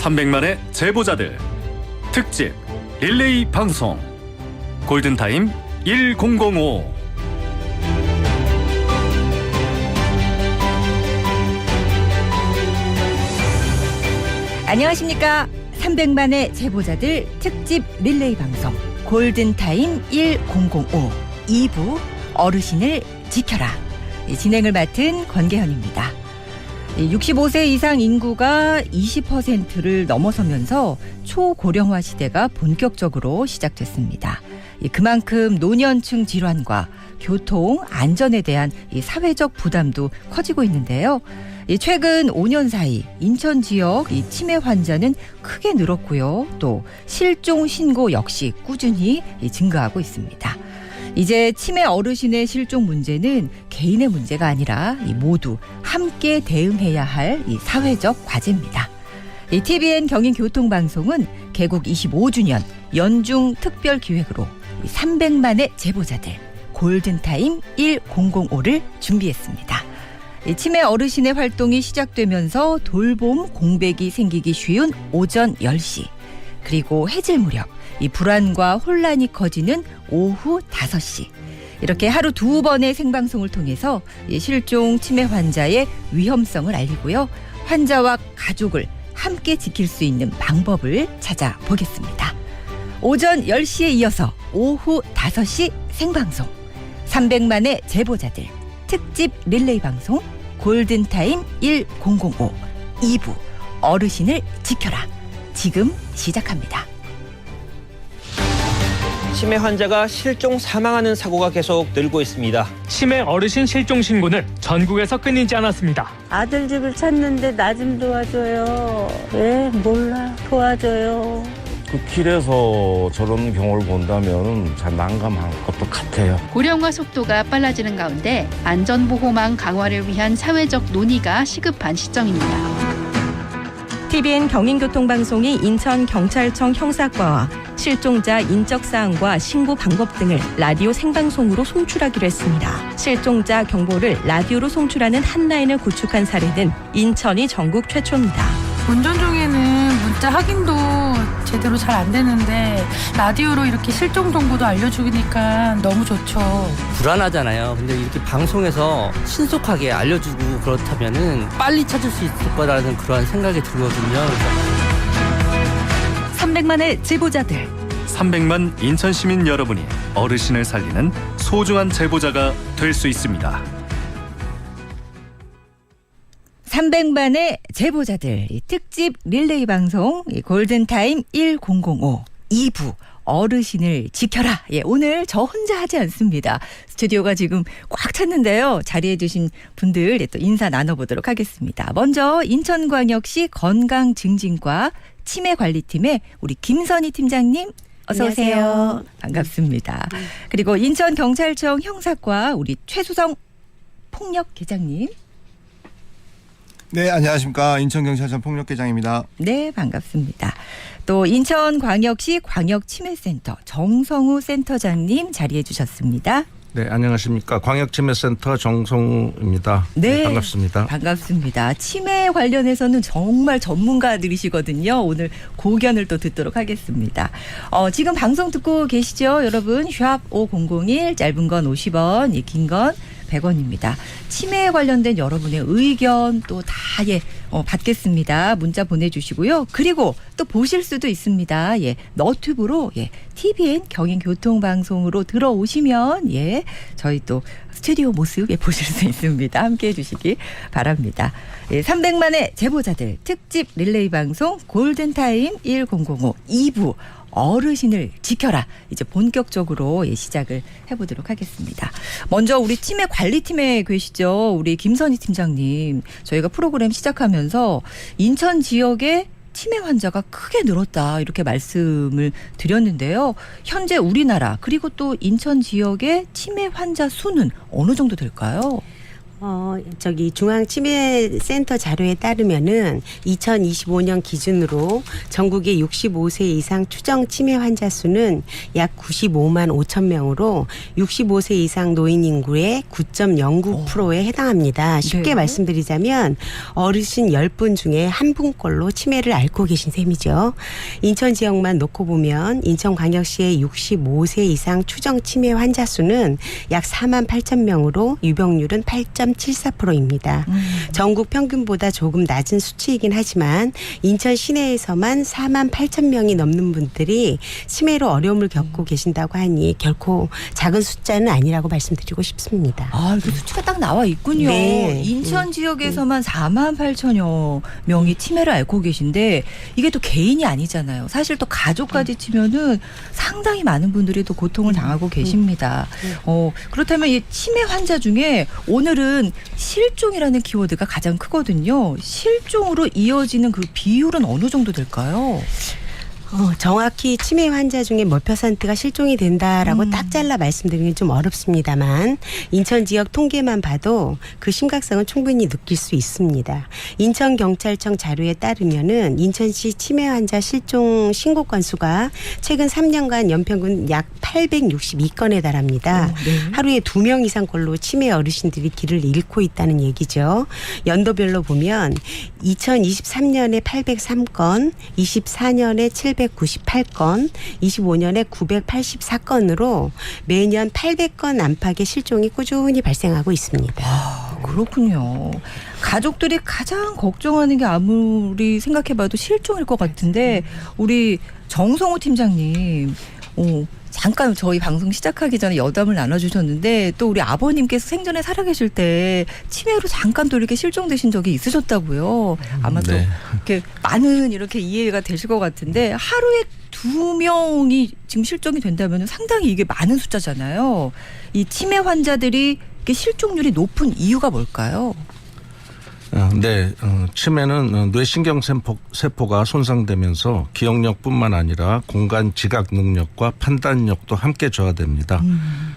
300만의 제보자들 특집 릴레이 방송 골든타임 1005. 안녕하십니까. 300만의 제보자들 특집 릴레이 방송 골든타임 1005 2부 어르신을 지켜라. 진행을 맡은 권계현입니다. 65세 이상 인구가 20%를 넘어서면서 초고령화 시대가 본격적으로 시작됐습니다. 그만큼 노년층 질환과 교통, 안전에 대한 사회적 부담도 커지고 있는데요. 최근 5년 사이 인천 지역 치매 환자는 크게 늘었고요. 또 실종 신고 역시 꾸준히 증가하고 있습니다. 이제 치매 어르신의 실종 문제는 개인의 문제가 아니라 모두 함께 대응해야 할 사회적 과제입니다. TVN 경인교통방송은 개국 25주년 연중 특별 기획으로 300만의 제보자들 골든타임 1005를 준비했습니다. 치매 어르신의 활동이 시작되면서 돌봄 공백이 생기기 쉬운 오전 10시 그리고 해질 무렵 불안과 혼란이 커지는 오후 5시 이렇게 하루 2번의 생방송을 통해서 실종 치매 환자의 위험성을 알리고요. 환자와 가족을 함께 지킬 수 있는 방법을 찾아보겠습니다. 오전 10시에 이어서 오후 5시 생방송 300만의 제보자들 특집 릴레이 방송 골든타임 1005 2부 어르신을 지켜라. 지금 시작합니다. 치매 환자가 실종 사망하는 사고가 계속 늘고 있습니다. 치매 어르신 실종 신고는 전국에서 끊이지 않았습니다. 아들 집을 찾는데 나 좀 도와줘요. 왜 몰라 도와줘요. 그 길에서 저런 경우를 본다면 참 난감한 것도 같아요. 고령화 속도가 빨라지는 가운데 안전보호망 강화를 위한 사회적 논의가 시급한 시점입니다. TVN 경인교통방송이 인천경찰청 형사과와 실종자 인적사항과 신고 방법 등을 라디오 생방송으로 송출하기로 했습니다. 실종자 경보를 라디오로 송출하는 한라인을 구축한 사례는 인천이 전국 최초입니다. 운전 중에는 문자 확인도 제대로 잘 안 되는데 라디오로 이렇게 실종 정보도 알려주니까 너무 좋죠. 불안하잖아요. 근데 이렇게 방송에서 신속하게 알려주고 그렇다면은 빨리 찾을 수 있을 거라는 그런 생각이 들거든요. 300만의 제보자들 300만 인천 시민 여러분이 어르신을 살리는 소중한 제보자가 될 수 있습니다. 300만의 제보자들 특집 릴레이 방송 골든타임 1005 2부 어르신을 지켜라. 오늘 저 혼자 하지 않습니다. 스튜디오가 지금 꽉 찼는데요. 자리해 주신 분들 또 인사 나눠보도록 하겠습니다. 먼저 인천광역시 건강증진과 치매관리팀의 우리 김선희 팀장님 어서 오세요. 안녕하세요. 반갑습니다. 그리고 인천경찰청 형사과 우리 최수성 폭력계장님. 네, 안녕하십니까. 인천경찰청 폭력계장입니다. 네, 반갑습니다. 또 인천광역시 광역치매센터 정성우 센터장님 자리해 주셨습니다. 네, 안녕하십니까. 광역치매센터 정성우입니다. 네, 반갑습니다. 반갑습니다. 치매 관련해서는 정말 전문가들이시거든요. 오늘 고견을 또 듣도록 하겠습니다. 지금 방송 듣고 계시죠, 여러분? 샵 5001 짧은 건 50원, 긴 건 100원입니다. 치매에 관련된 여러분의 의견 또 다 받겠습니다. 문자 보내주시고요. 그리고 또 보실 수도 있습니다. 너튜브로 TVN 경인교통방송으로 들어오시면 저희 또 스튜디오 모습 보실 수 있습니다. 함께해 주시기 바랍니다. 300만의 제보자들 특집 릴레이 방송 골든타임 1005 2부 어르신을 지켜라. 이제 본격적으로 시작을 해보도록 하겠습니다. 먼저 우리 치매 관리팀에 계시죠. 우리 김선희 팀장님. 저희가 프로그램 시작하면서 인천 지역에 치매 환자가 크게 늘었다 이렇게 말씀을 드렸는데요. 현재 우리나라 그리고 또 인천 지역의 치매 환자 수는 어느 정도 될까요? 중앙치매센터 자료에 따르면은 2025년 기준으로 전국의 65세 이상 추정 치매 환자 수는 약 95만 5천 명으로 65세 이상 노인 인구의 9.09%에 해당합니다. 쉽게 네. 말씀드리자면 어르신 10분 중에 1분꼴로 치매를 앓고 계신 셈이죠. 인천 지역만 놓고 보면 인천광역시의 65세 이상 추정 치매 환자 수는 약 4만 8천 명으로 유병률은 8.74%입니다. 전국 평균보다 조금 낮은 수치이긴 하지만 인천 시내에서만 4만 8천 명이 넘는 분들이 치매로 어려움을 겪고 계신다고 하니 결코 작은 숫자는 아니라고 말씀드리고 싶습니다. 아, 그 수치가 딱 나와 있군요. 네. 인천 지역에서만 4만 8천여 명이 치매를 앓고 계신데 이게 또 개인이 아니잖아요. 사실 또 가족까지 치면은 상당히 많은 분들이 또 고통을 당하고 계십니다. 그렇다면 이 치매 환자 중에 오늘은 실종이라는 키워드가 가장 크거든요. 실종으로 이어지는 그 비율은 어느 정도 될까요? 정확히 치매 환자 중에 몇 %가 실종이 된다라고 딱 잘라 말씀드리긴 좀 어렵습니다만 인천 지역 통계만 봐도 그 심각성은 충분히 느낄 수 있습니다. 인천경찰청 자료에 따르면은 인천시 치매 환자 실종 신고 건수가 최근 3년간 연평균 약 862건에 달합니다. 네. 하루에 2명 이상꼴로 치매 어르신들이 길을 잃고 있다는 얘기죠. 연도별로 보면 2023년에 803건, 24년에 798건, 25년에 984건으로 매년 800건 안팎의 실종이 꾸준히 발생하고 있습니다. 아, 그렇군요. 가족들이 가장 걱정하는 게 아무리 생각해봐도 실종일 것 같은데 우리 정성호 팀장님, 잠깐 저희 방송 시작하기 전에 여담을 나눠주셨는데 또 우리 아버님께서 생전에 살아계실 때 치매로 잠깐 또 이렇게 실종되신 적이 있으셨다고요. 아마 또 네. 이렇게 많은 이렇게 이해가 되실 것 같은데 하루에 2명이 지금 실종이 된다면 상당히 이게 많은 숫자잖아요. 이 치매 환자들이 이렇게 실종률이 높은 이유가 뭘까요? 네, 치매는 뇌신경세포가 손상되면서 기억력뿐만 아니라 공간 지각 능력과 판단력도 함께 저하됩니다.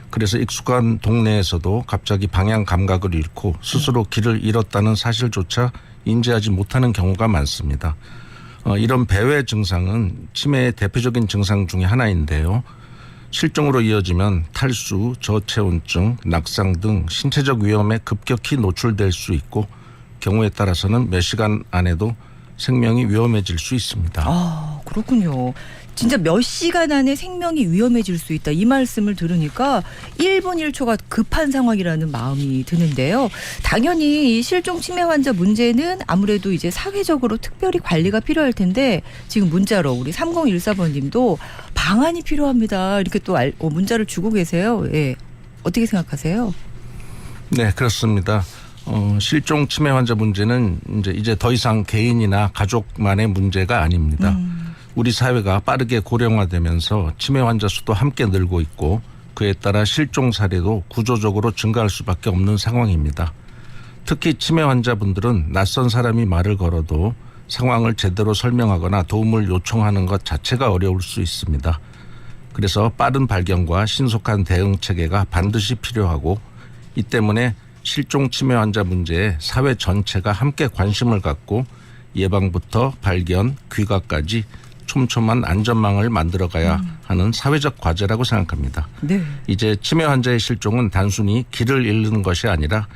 그래서 익숙한 동네에서도 갑자기 방향 감각을 잃고 스스로 길을 잃었다는 사실조차 인지하지 못하는 경우가 많습니다. 이런 배회 증상은 치매의 대표적인 증상 중에 하나인데요. 실종으로 이어지면 탈수, 저체온증, 낙상 등 신체적 위험에 급격히 노출될 수 있고 경우에 따라서는 몇 시간 안에도 생명이 위험해질 수 있습니다. 아, 그렇군요. 진짜 몇 시간 안에 생명이 위험해질 수 있다. 이 말씀을 들으니까 1분 1초가 급한 상황이라는 마음이 드는데요. 당연히 이 실종 치매 환자 문제는 아무래도 이제 사회적으로 특별히 관리가 필요할 텐데 지금 문자로 우리 3014번님도 방안이 필요합니다. 이렇게 또 문자를 주고 계세요. 예. 어떻게 생각하세요? 네, 그렇습니다. 실종 치매 환자 문제는 이제 더 이상 개인이나 가족만의 문제가 아닙니다. 우리 사회가 빠르게 고령화되면서 치매 환자 수도 함께 늘고 있고 그에 따라 실종 사례도 구조적으로 증가할 수밖에 없는 상황입니다. 특히 치매 환자분들은 낯선 사람이 말을 걸어도 상황을 제대로 설명하거나 도움을 요청하는 것 자체가 어려울 수 있습니다. 그래서 빠른 발견과 신속한 대응 체계가 반드시 필요하고 이 때문에 실종 치매 환자 문제에 사회 전체가 함께 관심을 갖고 예방부터 발견, 귀가까지 촘촘한 안전망을 만들어가야 하는 사회적 과제라고 생각합니다. 네. 이제 치매 환자의 실종은 단순히 길을 잃는 것이 아니라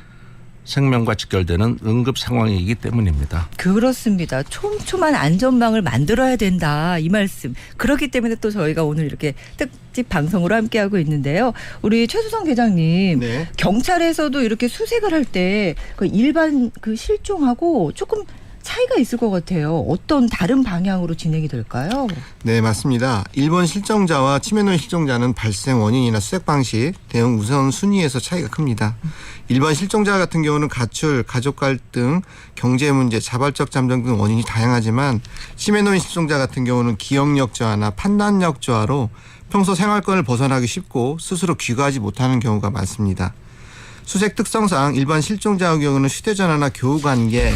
생명과 직결되는 응급 상황이기 때문입니다. 그렇습니다. 촘촘한 안전망을 만들어야 된다. 이 말씀. 그렇기 때문에 또 저희가 오늘 이렇게 특집 방송으로 함께하고 있는데요. 우리 최수성 계장님. 네. 경찰에서도 이렇게 수색을 할 때 그 일반 그 실종하고 조금 차이가 있을 것 같아요. 어떤 다른 방향으로 진행이 될까요? 네, 맞습니다. 일본 실종자와 치매노인 실종자는 발생 원인이나 수색 방식, 대응 우선순위에서 차이가 큽니다. 일반 실종자 같은 경우는 가출, 가족 갈등, 경제 문제, 자발적 잠정 등 원인이 다양하지만 치매노인 실종자 같은 경우는 기억력 저하나 판단력 저하로 평소 생활권을 벗어나기 쉽고 스스로 귀가하지 못하는 경우가 많습니다. 수색 특성상 일반 실종자의 경우는 휴대전화나 교우관계,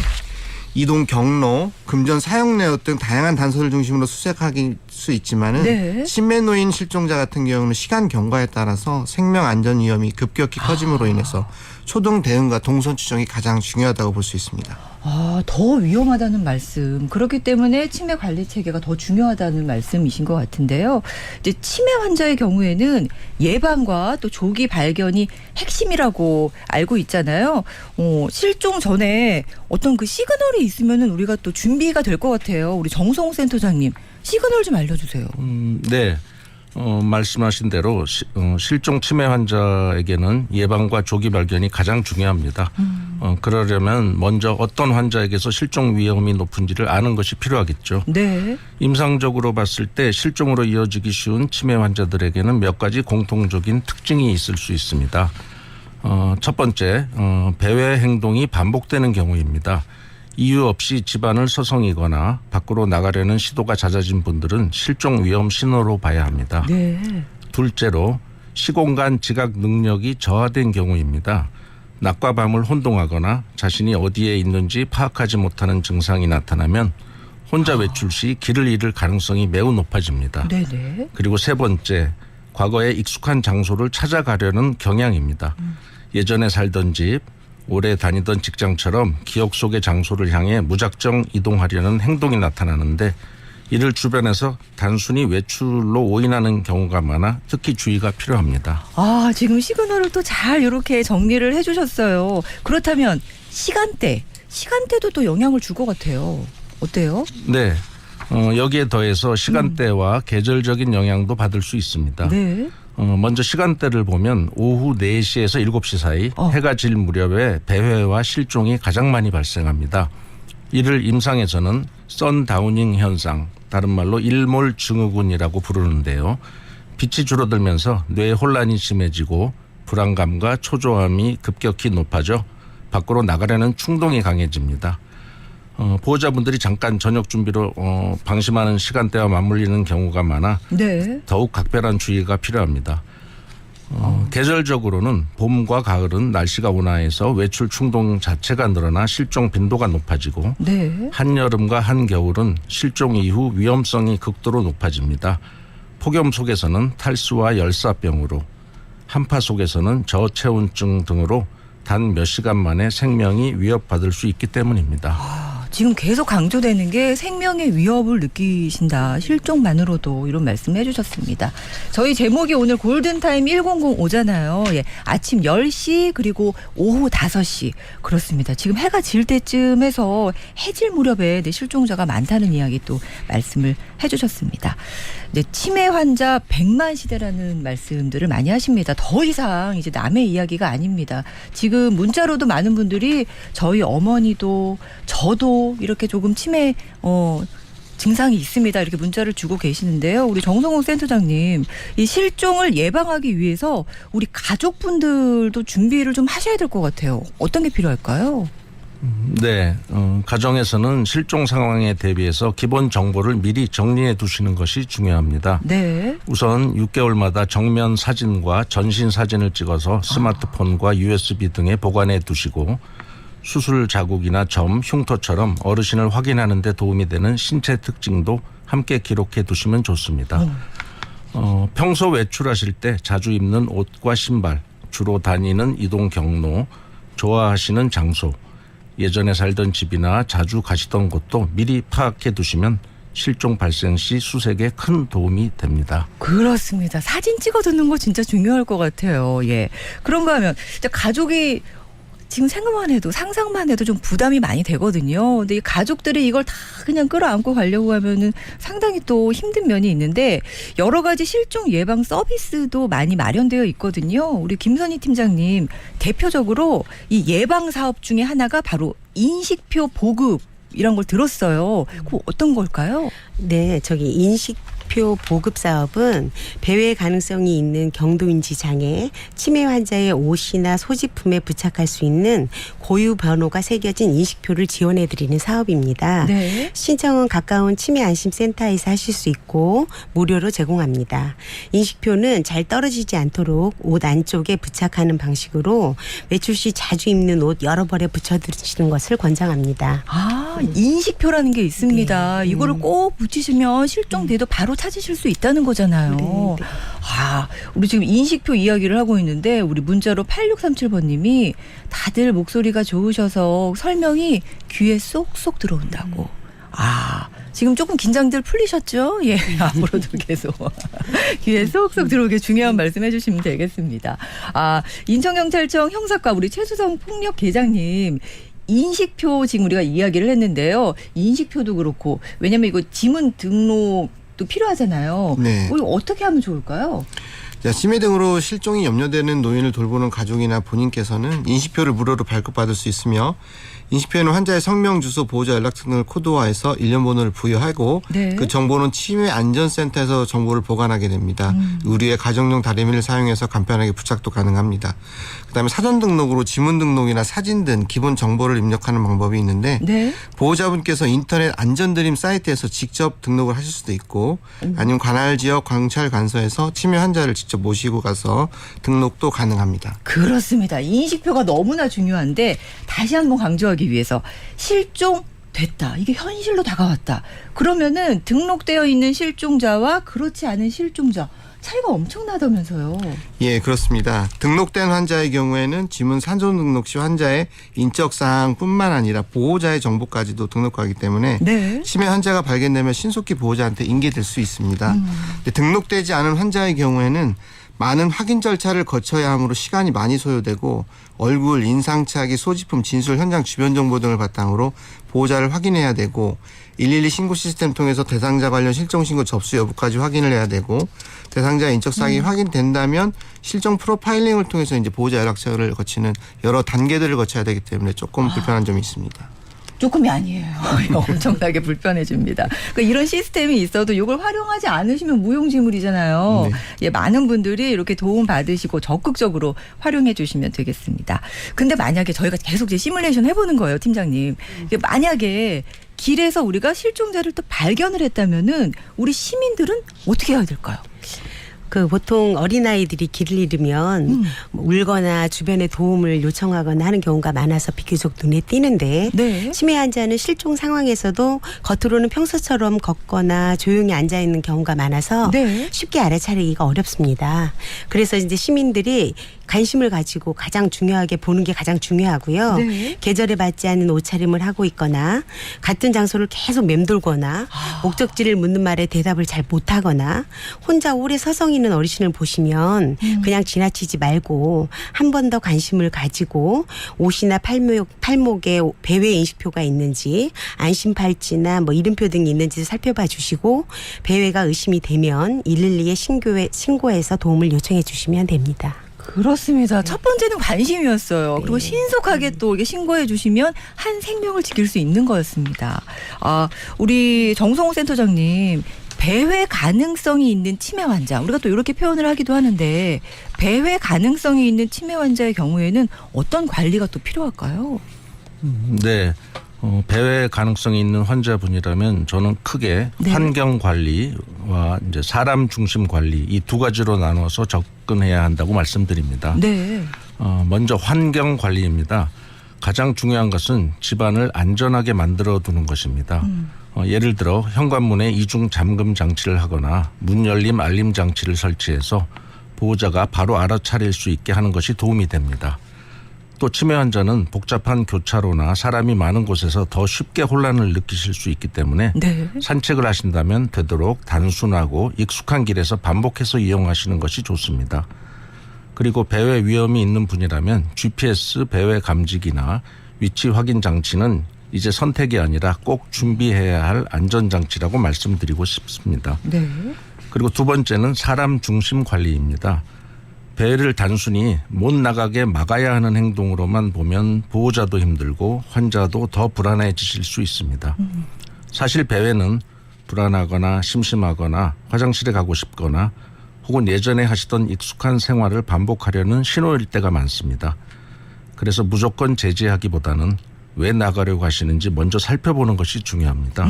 이동 경로, 금전 사용 내역 등 다양한 단서를 중심으로 수색하기 수 있지만은 네. 치매 노인 실종자 같은 경우는 시간 경과에 따라서 생명 안전 위험이 급격히 커짐으로 인해서 초동 대응과 동선 추정이 가장 중요하다고 볼 수 있습니다. 더 위험하다는 말씀. 그렇기 때문에 치매 관리 체계가 더 중요하다는 말씀이신 것 같은데요. 이제 치매 환자의 경우에는 예방과 또 조기 발견이 핵심이라고 알고 있잖아요. 실종 전에 어떤 그 시그널이 있으면은 우리가 또 준비가 될 것 같아요. 우리 정성호 센터장님, 시그널 좀 알려주세요. 네. 말씀하신 대로 실종 치매 환자에게는 예방과 조기 발견이 가장 중요합니다. 그러려면 먼저 어떤 환자에게서 실종 위험이 높은지를 아는 것이 필요하겠죠. 네. 임상적으로 봤을 때 실종으로 이어지기 쉬운 치매 환자들에게는 몇 가지 공통적인 특징이 있을 수 있습니다. 첫 번째, 배회 행동이 반복되는 경우입니다. 이유 없이 집안을 서성이거나 밖으로 나가려는 시도가 잦아진 분들은 실종 위험 신호로 봐야 합니다. 네. 둘째로 시공간 지각 능력이 저하된 경우입니다. 낮과 밤을 혼동하거나 자신이 어디에 있는지 파악하지 못하는 증상이 나타나면 혼자 외출 시 길을 잃을 가능성이 매우 높아집니다. 네네. 그리고 세 번째, 과거에 익숙한 장소를 찾아가려는 경향입니다. 예전에 살던 집, 오래 다니던 직장처럼 기억 속의 장소를 향해 무작정 이동하려는 행동이 나타나는데 이를 주변에서 단순히 외출로 오인하는 경우가 많아 특히 주의가 필요합니다. 지금 시그널을 또 잘 이렇게 정리를 해주셨어요. 그렇다면 시간대도 또 영향을 줄 것 같아요. 어때요? 네. 여기에 더해서 시간대와 계절적인 영향도 받을 수 있습니다. 네. 먼저 시간대를 보면 오후 4시에서 7시 사이 해가 질 무렵에 배회와 실종이 가장 많이 발생합니다. 이를 임상에서는 선다우닝 현상, 다른 말로 일몰 증후군이라고 부르는데요. 빛이 줄어들면서 뇌 혼란이 심해지고 불안감과 초조함이 급격히 높아져 밖으로 나가려는 충동이 강해집니다. 보호자분들이 잠깐 저녁 준비로 방심하는 시간대와 맞물리는 경우가 많아 네. 더욱 각별한 주의가 필요합니다. 계절적으로는 봄과 가을은 날씨가 온화해서 외출 충동 자체가 늘어나 실종 빈도가 높아지고 네. 한여름과 한겨울은 실종 이후 위험성이 극도로 높아집니다. 폭염 속에서는 탈수와 열사병으로, 한파 속에서는 저체온증 등으로 단 몇 시간 만에 생명이 위협받을 수 있기 때문입니다. 지금 계속 강조되는 게 생명의 위협을 느끼신다. 실종만으로도 이런 말씀을 해주셨습니다. 저희 제목이 오늘 골든타임 1005잖아요. 예, 아침 10시 그리고 오후 5시. 그렇습니다. 지금 해가 질 때쯤에서 해질 무렵에 실종자가 많다는 이야기 또 말씀을 해주셨습니다. 치매 환자 100만 시대라는 말씀들을 많이 하십니다. 더 이상 이제 남의 이야기가 아닙니다. 지금 문자로도 많은 분들이 저희 어머니도 저도 이렇게 조금 치매 증상이 있습니다. 이렇게 문자를 주고 계시는데요. 우리 정성호 센터장님, 이 실종을 예방하기 위해서 우리 가족분들도 준비를 좀 하셔야 될 것 같아요. 어떤 게 필요할까요? 네, 가정에서는 실종 상황에 대비해서 기본 정보를 미리 정리해 두시는 것이 중요합니다. 네. 우선 6개월마다 정면 사진과 전신 사진을 찍어서 스마트폰과 USB 등에 보관해 두시고 수술 자국이나 점, 흉터처럼 어르신을 확인하는 데 도움이 되는 신체 특징도 함께 기록해 두시면 좋습니다. 평소 외출하실 때 자주 입는 옷과 신발, 주로 다니는 이동 경로, 좋아하시는 장소, 예전에 살던 집이나 자주 가시던 곳도 미리 파악해 두시면 실종 발생 시 수색에 큰 도움이 됩니다. 그렇습니다. 사진 찍어두는 거 진짜 중요할 것 같아요. 예. 그런가 하면 가족이 지금 생각만 해도 상상만 해도 좀 부담이 많이 되거든요. 근데 이 가족들이 이걸 다 그냥 끌어안고 가려고 하면은 상당히 또 힘든 면이 있는데 여러 가지 실종 예방 서비스도 많이 마련되어 있거든요. 우리 김선희 팀장님, 대표적으로 이 예방 사업 중에 하나가 바로 인식표 보급 이런 걸 들었어요. 그거 어떤 걸까요? 네, 인식표 보급 사업은 배회 가능성이 있는 경도인지 장애, 치매 환자의 옷이나 소지품에 부착할 수 있는 고유 번호가 새겨진 인식표를 지원해드리는 사업입니다. 네. 신청은 가까운 치매 안심센터에서 하실 수 있고 무료로 제공합니다. 인식표는 잘 떨어지지 않도록 옷 안쪽에 부착하는 방식으로 외출 시 자주 입는 옷 여러 벌에 붙여두시는 것을 권장합니다. 인식표라는 게 있습니다. 네. 이거를 꼭 붙이시면 실종돼도 바로 찾으실 수 있다는 거잖아요. 네. 아, 우리 지금 인식표 이야기를 하고 있는데 우리 문자로 8637번님이 다들 목소리가 좋으셔서 설명이 귀에 쏙쏙 들어온다고. 아, 지금 조금 긴장들 풀리셨죠? 예, 앞으로도 계속 귀에 쏙쏙 들어오게 중요한 말씀 해주시면 되겠습니다. 아, 인천경찰청 형사과 우리 최수성 폭력계장님. 인식표 지금 우리가 이야기를 했는데요. 인식표도 그렇고 왜냐하면 이거 지문 등록도 필요하잖아요. 네. 이거 어떻게 하면 좋을까요? 자, 치매 등으로 실종이 염려되는 노인을 돌보는 가족이나 본인께서는 인식표를 무료로 발급받을 수 있으며 인식표에는 환자의 성명, 주소, 보호자 연락처 등을 코드화해서 일련 번호를 부여하고 네. 그 정보는 치매 안전센터에서 정보를 보관하게 됩니다. 의료의 가정용 다리미를 사용해서 간편하게 부착도 가능합니다. 그다음에 사전 등록으로 지문 등록이나 사진 등 기본 정보를 입력하는 방법이 있는데 네. 보호자분께서 인터넷 안전드림 사이트에서 직접 등록을 하실 수도 있고 아니면 관할 지역 경찰 관서에서 치매 환자를 직접 모시고 가서 등록도 가능합니다. 그렇습니다. 인식표가 너무나 중요한데 다시 한번 강조하기 위해서 실종됐다. 이게 현실로 다가왔다. 그러면은 등록되어 있는 실종자와 그렇지 않은 실종자 차이가 엄청나다면서요. 예, 그렇습니다. 등록된 환자의 경우에는 지문 사전 등록 시 환자의 인적 사항뿐만 아니라 보호자의 정보까지도 등록하기 때문에 네. 치매 환자가 발견되면 신속히 보호자한테 인계될 수 있습니다. 근데 등록되지 않은 환자의 경우에는 많은 확인 절차를 거쳐야 하므로 시간이 많이 소요되고 얼굴, 인상착의, 소지품, 진술, 현장 주변 정보 등을 바탕으로 보호자를 확인해야 되고 112 신고 시스템 통해서 대상자 관련 실종 신고 접수 여부까지 확인을 해야 되고 대상자의 인적 사항이 확인된다면 실종 프로파일링을 통해서 이제 보호자 연락처를 거치는 여러 단계들을 거쳐야 되기 때문에 조금 불편한 점이 있습니다. 조금이 아니에요. 엄청나게 불편해집니다. 그러니까 이런 시스템이 있어도 이걸 활용하지 않으시면 무용지물이잖아요. 네. 예, 많은 분들이 이렇게 도움 받으시고 적극적으로 활용해 주시면 되겠습니다. 근데 만약에 저희가 계속 이제 시뮬레이션 해보는 거예요, 팀장님. 이게 만약에 길에서 우리가 실종자를 또 발견을 했다면은 우리 시민들은 어떻게 해야 될까요? 그 보통 어린아이들이 길을 잃으면 울거나 주변에 도움을 요청하거나 하는 경우가 많아서 비교적 눈에 띄는데 네. 치매 환자는 실종 상황에서도 겉으로는 평소처럼 걷거나 조용히 앉아 있는 경우가 많아서 네. 쉽게 알아차리기가 어렵습니다. 그래서 이제 시민들이 관심을 가지고 가장 중요하게 보는 게 가장 중요하고요. 네. 계절에 맞지 않는 옷차림을 하고 있거나 같은 장소를 계속 맴돌거나 목적지를 묻는 말에 대답을 잘 못하거나 혼자 오래 서성이 있는 어르신을 보시면 그냥 지나치지 말고 한 번 더 관심을 가지고 옷이나 팔목에 배회 인식표가 있는지 안심팔찌나 뭐 이름표 등이 있는지 살펴봐 주시고 배회가 의심이 되면 112에 신고해서 도움을 요청해 주시면 됩니다. 그렇습니다. 첫 번째는 관심이었어요. 그리고 신속하게 또 이게 신고해 주시면 한 생명을 지킬 수 있는 거였습니다. 아, 우리 정성호 센터장님. 배회 가능성이 있는 치매 환자. 우리가 또 이렇게 표현을 하기도 하는데 배회 가능성이 있는 치매 환자의 경우에는 어떤 관리가 또 필요할까요? 네. 배회 가능성이 있는 환자분이라면 저는 크게 네. 환경 관리와 이제 사람 중심 관리 이 두 가지로 나눠서 접근해야 한다고 말씀드립니다. 네. 먼저 환경 관리입니다. 가장 중요한 것은 집안을 안전하게 만들어 두는 것입니다. 예를 들어 현관문에 이중 잠금 장치를 하거나 문 열림 알림 장치를 설치해서 보호자가 바로 알아차릴 수 있게 하는 것이 도움이 됩니다. 또 치매 환자는 복잡한 교차로나 사람이 많은 곳에서 더 쉽게 혼란을 느끼실 수 있기 때문에 네. 산책을 하신다면 되도록 단순하고 익숙한 길에서 반복해서 이용하시는 것이 좋습니다. 그리고 배회 위험이 있는 분이라면 GPS 배회 감지기나 위치 확인 장치는 이제 선택이 아니라 꼭 준비해야 할 안전장치라고 말씀드리고 싶습니다. 네. 그리고 두 번째는 사람 중심 관리입니다. 배회를 단순히 못 나가게 막아야 하는 행동으로만 보면 보호자도 힘들고 환자도 더 불안해지실 수 있습니다. 사실 배회는 불안하거나 심심하거나 화장실에 가고 싶거나 혹은 예전에 하시던 익숙한 생활을 반복하려는 신호일 때가 많습니다. 그래서 무조건 제지하기보다는 왜 나가려고 하시는지 먼저 살펴보는 것이 중요합니다.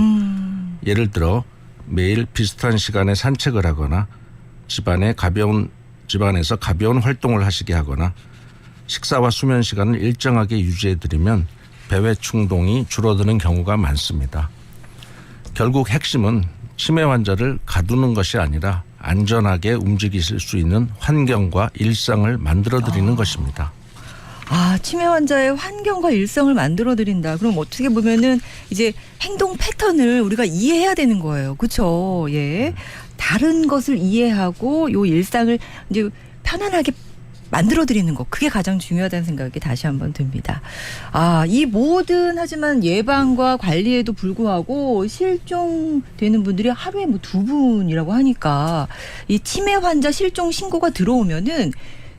예를 들어 매일 비슷한 시간에 산책을 하거나 집안에서 가벼운 활동을 하시게 하거나 식사와 수면 시간을 일정하게 유지해드리면 배회 충동이 줄어드는 경우가 많습니다. 결국 핵심은 치매 환자를 가두는 것이 아니라 안전하게 움직이실 수 있는 환경과 일상을 만들어드리는 것입니다. 치매 환자의 환경과 일상을 만들어 드린다. 그럼 어떻게 보면은 이제 행동 패턴을 우리가 이해해야 되는 거예요. 그렇죠? 예. 다른 것을 이해하고 요 일상을 이제 편안하게 만들어 드리는 것. 그게 가장 중요하다는 생각이 다시 한번 듭니다. 이 모든 하지만 예방과 관리에도 불구하고 실종되는 분들이 하루에 뭐 2분이라고 하니까 이 치매 환자 실종 신고가 들어오면은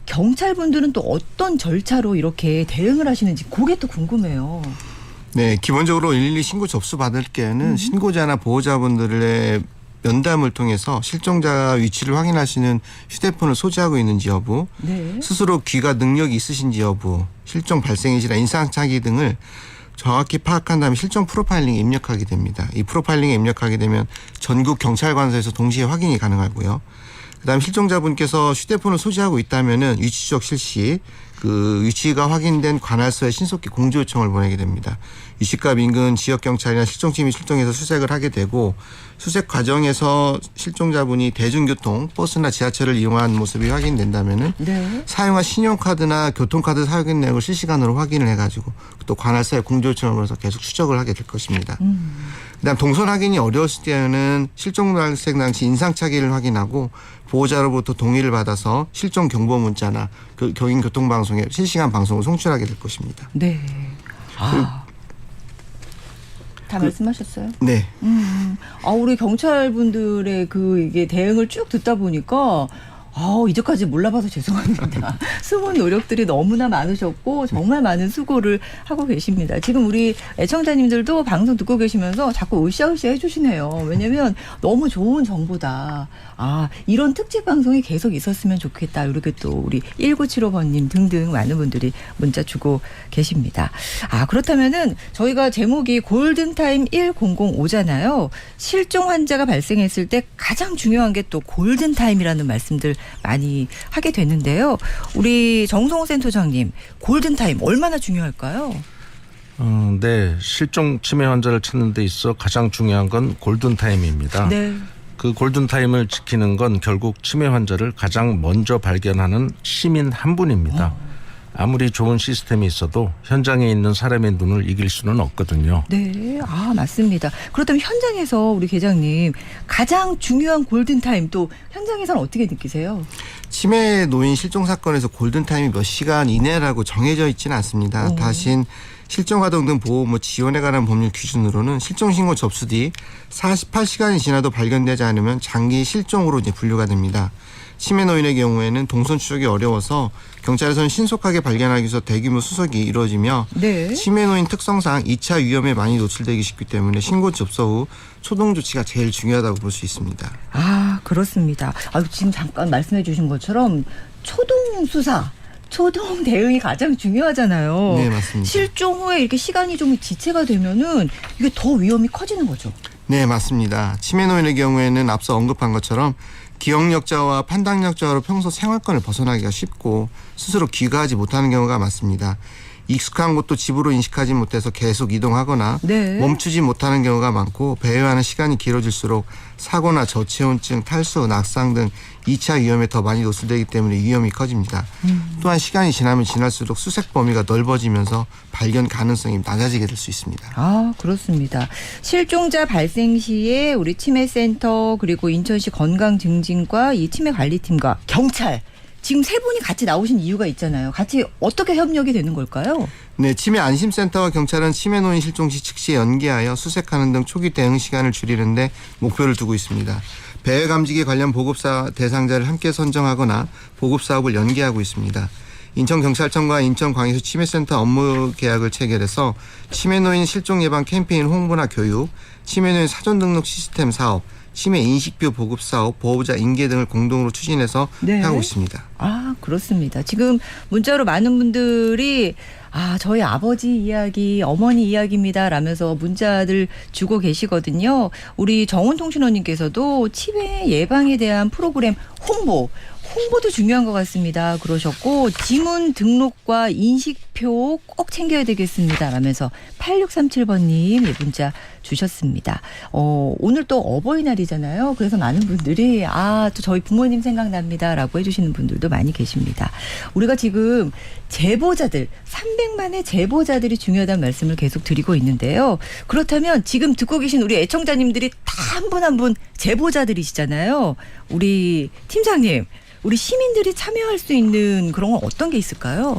경찰분들은 또 어떤 절차로 이렇게 대응을 하시는지 그게 또 궁금해요. 네, 기본적으로 112 신고 접수 받을 때는 신고자나 보호자분들의 면담을 통해서 실종자 위치를 확인하시는 휴대폰을 소지하고 있는지 여부, 네. 스스로 귀가 능력이 있으신지 여부, 실종 발생일이나 인상착의 등을 정확히 파악한 다음에 실종 프로파일링에 입력하게 됩니다. 이 프로파일링에 입력하게 되면 전국 경찰관서에서 동시에 확인이 가능하고요. 그다음 실종자분께서 휴대폰을 소지하고 있다면은 위치 추적 실시, 그 위치가 확인된 관할서에 신속히 공조 요청을 보내게 됩니다. 위치값 인근 지역 경찰이나 실종팀이 출동해서 수색을 하게 되고 수색 과정에서 실종자분이 대중교통, 버스나 지하철을 이용한 모습이 확인된다면은 네. 사용한 신용카드나 교통카드 사용 내역을 실시간으로 확인을 해가지고 또 관할서에 공조 요청을 해서 계속 추적을 하게 될 것입니다. 그다음 동선 확인이 어려웠을 때는 실종 발생 당시 인상착의를 확인하고 보호자로부터 동의를 받아서 실종 경보 문자나 경인 교통방송에 실시간 방송을 송출하게 될 것입니다. 네. 다 말씀하셨어요? 네. 우리 경찰분들의 이게 대응을 쭉 듣다 보니까 이제까지 몰라봐서 죄송합니다. 숨은 노력들이 너무나 많으셨고 정말 많은 수고를 하고 계십니다. 지금 우리 애청자님들도 방송 듣고 계시면서 자꾸 으쌰으쌰 해주시네요. 왜냐면 너무 좋은 정보다. 이런 특집 방송이 계속 있었으면 좋겠다. 이렇게 또 우리 1975번님 등등 많은 분들이 문자 주고 계십니다. 그렇다면은 저희가 제목이 골든타임 1005잖아요. 실종 환자가 발생했을 때 가장 중요한 게 또 골든타임이라는 말씀들 많이 하게 되는데요. 우리 정성호 센터장님, 골든타임 얼마나 중요할까요? 네, 실종 치매 환자를 찾는 데 있어 가장 중요한 건 골든타임입니다. 네. 그 골든타임을 지키는 건 결국 치매 환자를 가장 먼저 발견하는 시민 한 분입니다. 아무리 좋은 시스템이 있어도 현장에 있는 사람의 눈을 이길 수는 없거든요. 네, 맞습니다. 그렇다면 현장에서 우리 계장님 가장 중요한 골든타임 또 현장에서는 어떻게 느끼세요? 치매 노인 실종 사건에서 골든타임이 몇 시간 이내라고 정해져 있지는 않습니다. 다신 실종아동 등 보호 지원에 관한 법률 기준으로는 실종신고 접수 뒤 48시간이 지나도 발견되지 않으면 장기 실종으로 이제 분류가 됩니다. 치매 노인의 경우에는 동선 추적이 어려워서 경찰에서는 신속하게 발견하기 위해서 대규모 수색이 이루어지며 네. 치매 노인 특성상 2차 위험에 많이 노출되기 쉽기 때문에 신고 접수 후 초동 조치가 제일 중요하다고 볼 수 있습니다. 그렇습니다. 지금 잠깐 말씀해 주신 것처럼 초동 수사, 초동 대응이 가장 중요하잖아요. 네, 맞습니다. 실종 후에 이렇게 시간이 좀 지체가 되면은 이게 더 위험이 커지는 거죠. 네, 맞습니다. 치매 노인의 경우에는 앞서 언급한 것처럼 기억력자와 판단력자로 평소 생활권을 벗어나기가 쉽고 스스로 귀가하지 못하는 경우가 많습니다. 익숙한 곳도 집으로 인식하지 못해서 계속 이동하거나 네. 멈추지 못하는 경우가 많고 배회하는 시간이 길어질수록 사고나 저체온증, 탈수, 낙상 등 2차 위험에 더 많이 노출되기 때문에 위험이 커집니다. 또한 시간이 지나면 지날수록 수색 범위가 넓어지면서 발견 가능성이 낮아지게 될 수 있습니다. 그렇습니다. 실종자 발생 시에 우리 치매센터 그리고 인천시 건강증진과 이 치매관리팀과 경찰 지금 세 분이 같이 나오신 이유가 있잖아요. 같이 어떻게 협력이 되는 걸까요? 네, 치매 안심센터와 경찰은 치매 노인 실종 시 즉시 연계하여 수색하는 등 초기 대응 시간을 줄이는데 목표를 두고 있습니다. 배회 감지기 관련 보급사 대상자를 함께 선정하거나 보급 사업을 연계하고 있습니다. 인천경찰청과 인천광역시 치매센터 업무 계약을 체결해서 치매 노인 실종 예방 캠페인 홍보나 교육, 치매 노인 사전 등록 시스템 사업, 치매 인식표 보급 사업, 보호자 인계 등을 공동으로 추진해서 하고 있습니다. 그렇습니다. 지금 문자로 많은 분들이 저희 아버지 이야기, 어머니 이야기입니다 라면서 문자들 주고 계시거든요. 우리 정훈통신원님께서도 치매 예방에 대한 프로그램 홍보 홍보도 중요한 것 같습니다. 그러셨고 지문 등록과 인식표 꼭 챙겨야 되겠습니다. 라면서 8637번님 문자 주셨습니다. 오늘 또 어버이날이잖아요. 그래서 많은 분들이 또 저희 부모님 생각납니다. 라고 해주시는 분들도 많이 계십니다. 우리가 지금 제보자들 300만의 제보자들이 중요하다는 말씀을 계속 드리고 있는데요. 그렇다면 지금 듣고 계신 우리 애청자님들이 다 한 분 한 분 제보자들이시잖아요. 우리 팀장님, 우리 시민들이 참여할 수 있는 그런 건 어떤 게 있을까요?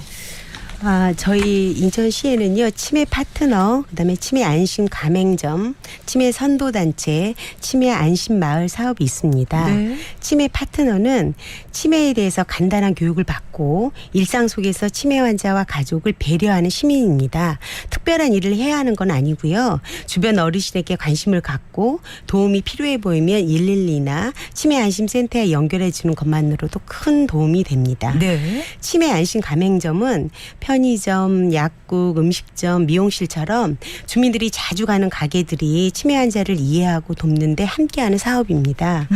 저희 인천시에는요, 치매 파트너, 그다음에 치매 안심 가맹점, 치매 선도단체, 치매 안심 마을 사업이 있습니다. 네. 치매 파트너는 치매에 대해서 간단한 교육을 받고 일상 속에서 치매 환자와 가족을 배려하는 시민입니다. 특별한 일을 해야 하는 건 아니고요. 주변 어르신에게 관심을 갖고 도움이 필요해 보이면 112나 치매 안심센터에 연결해 주는 것만으로도 큰 도움이 됩니다. 네. 치매 안심 가맹점은 편의점, 약국, 음식점, 미용실처럼 주민들이 자주 가는 가게들이 치매 환자를 이해하고 돕는 데 함께하는 사업입니다.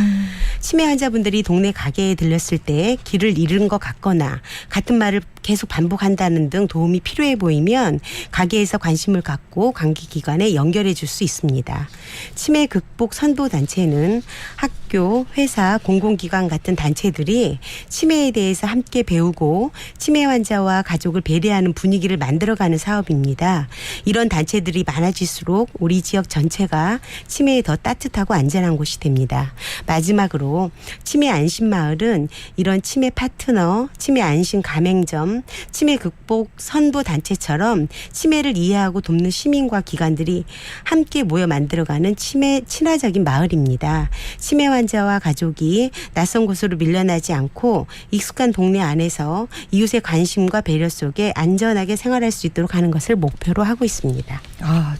치매 환자분들이 동네 가게에 들렸을 때 길을 잃은 것 같거나 같은 말을 계속 반복한다는 등 도움이 필요해 보이면 가게에서 관심을 갖고 관계기관에 연결해 줄 수 있습니다. 치매 극복 선도단체는 학교, 회사, 공공기관 같은 단체들이 치매에 대해서 함께 배우고 치매 환자와 가족을 배려하는 분위기를 만들어가는 사업입니다. 이런 단체들이 많아질수록 우리 지역 전체가 치매에 더 따뜻하고 안전한 곳이 됩니다. 마지막으로 치매 안심마을은 이런 치매 파트너, 치매 안심 가맹점, 치매 극복 선도 단체처럼 치매를 이해하고 돕는 시민과 기관들이 함께 모여 만들어가는 치매 친화적인 마을입니다. 치매 환자와 가족이 낯선 곳으로 밀려나지 않고 익숙한 동네 안에서 이웃의 관심과 배려 속에 안전하게 생활할 수 있도록 하는 것을 목표로 하고 있습니다.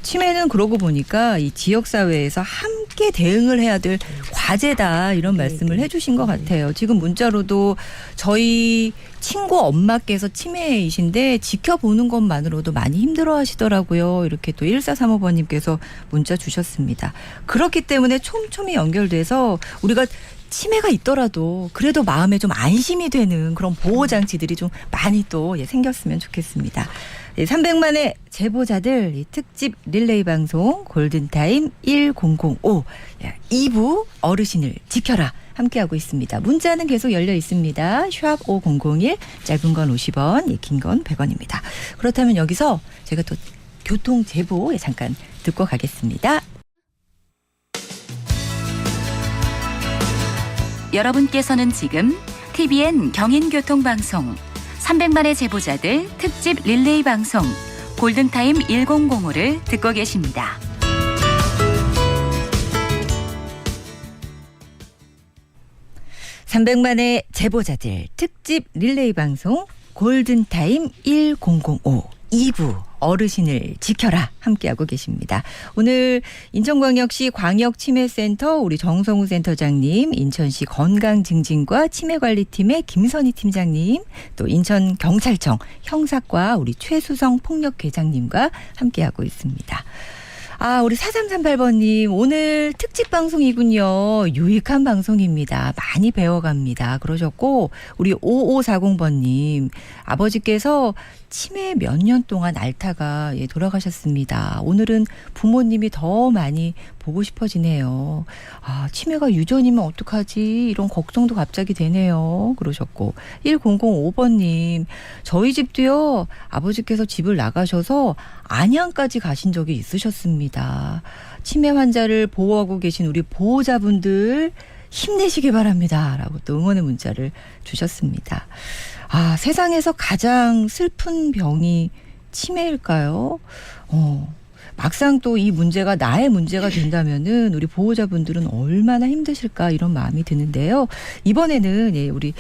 치매는 그러고 보니까 이 지역사회에서 함께 대응을 해야 될 과제다 이런 말씀을 해주신 것 같아요. 지금 문자로도 저희 친구 엄마께서 치매이신데 지켜보는 것만으로도 많이 힘들어 하시더라고요. 이렇게 또 1435번님께서 문자 주셨습니다. 그렇기 때문에 촘촘히 연결돼서 우리가 치매가 있더라도 그래도 마음에 좀 안심이 되는 그런 보호장치들이 좀 많이 또 생겼으면 좋겠습니다. 300만의 제보자들 특집 릴레이 방송 골든타임 1005 2부 어르신을 지켜라 함께하고 있습니다. 문자는 계속 열려 있습니다. 샵 5001 짧은 건 50원 긴 건 100원입니다. 그렇다면 여기서 제가 또 교통 제보 잠깐 듣고 가겠습니다. 여러분께서는 지금 TVN 경인교통방송 300만의 제보자들 특집 릴레이 방송 골든타임 1005를 듣고 계십니다. (300만의) 제보자들 특집 릴레이 방송 골든타임 1005 2부 어르신을 지켜라 함께하고 계십니다. 오늘 인천광역시 광역치매센터 우리 정성우 센터장님, 인천시 건강증진과 치매관리팀의 김선희 팀장님, 또 인천경찰청 형사과 우리 최수성 폭력계장님과 함께하고 있습니다. 우리 4338번님 오늘 특집 방송이군요. 유익한 방송입니다. 많이 배워갑니다. 그러셨고 우리 5540번님 아버지께서 치매 몇 년 동안 앓다가 돌아가셨습니다. 오늘은 부모님이 더 많이 보고 싶어지네요. 치매가 유전이면 어떡하지? 이런 걱정도 갑자기 되네요. 그러셨고 1005번님 저희 집도요. 아버지께서 집을 나가셔서 안양까지 가신 적이 있으셨습니다. 치매 환자를 보호하고 계신 우리 보호자분들 힘내시기 바랍니다. 라고 또 응원의 문자를 주셨습니다. 세상에서 가장 슬픈 병이 치매일까요? 막상 또 이 문제가 나의 문제가 된다면은 우리 보호자분들은 얼마나 힘드실까 이런 마음이 드는데요. 이번에는 우리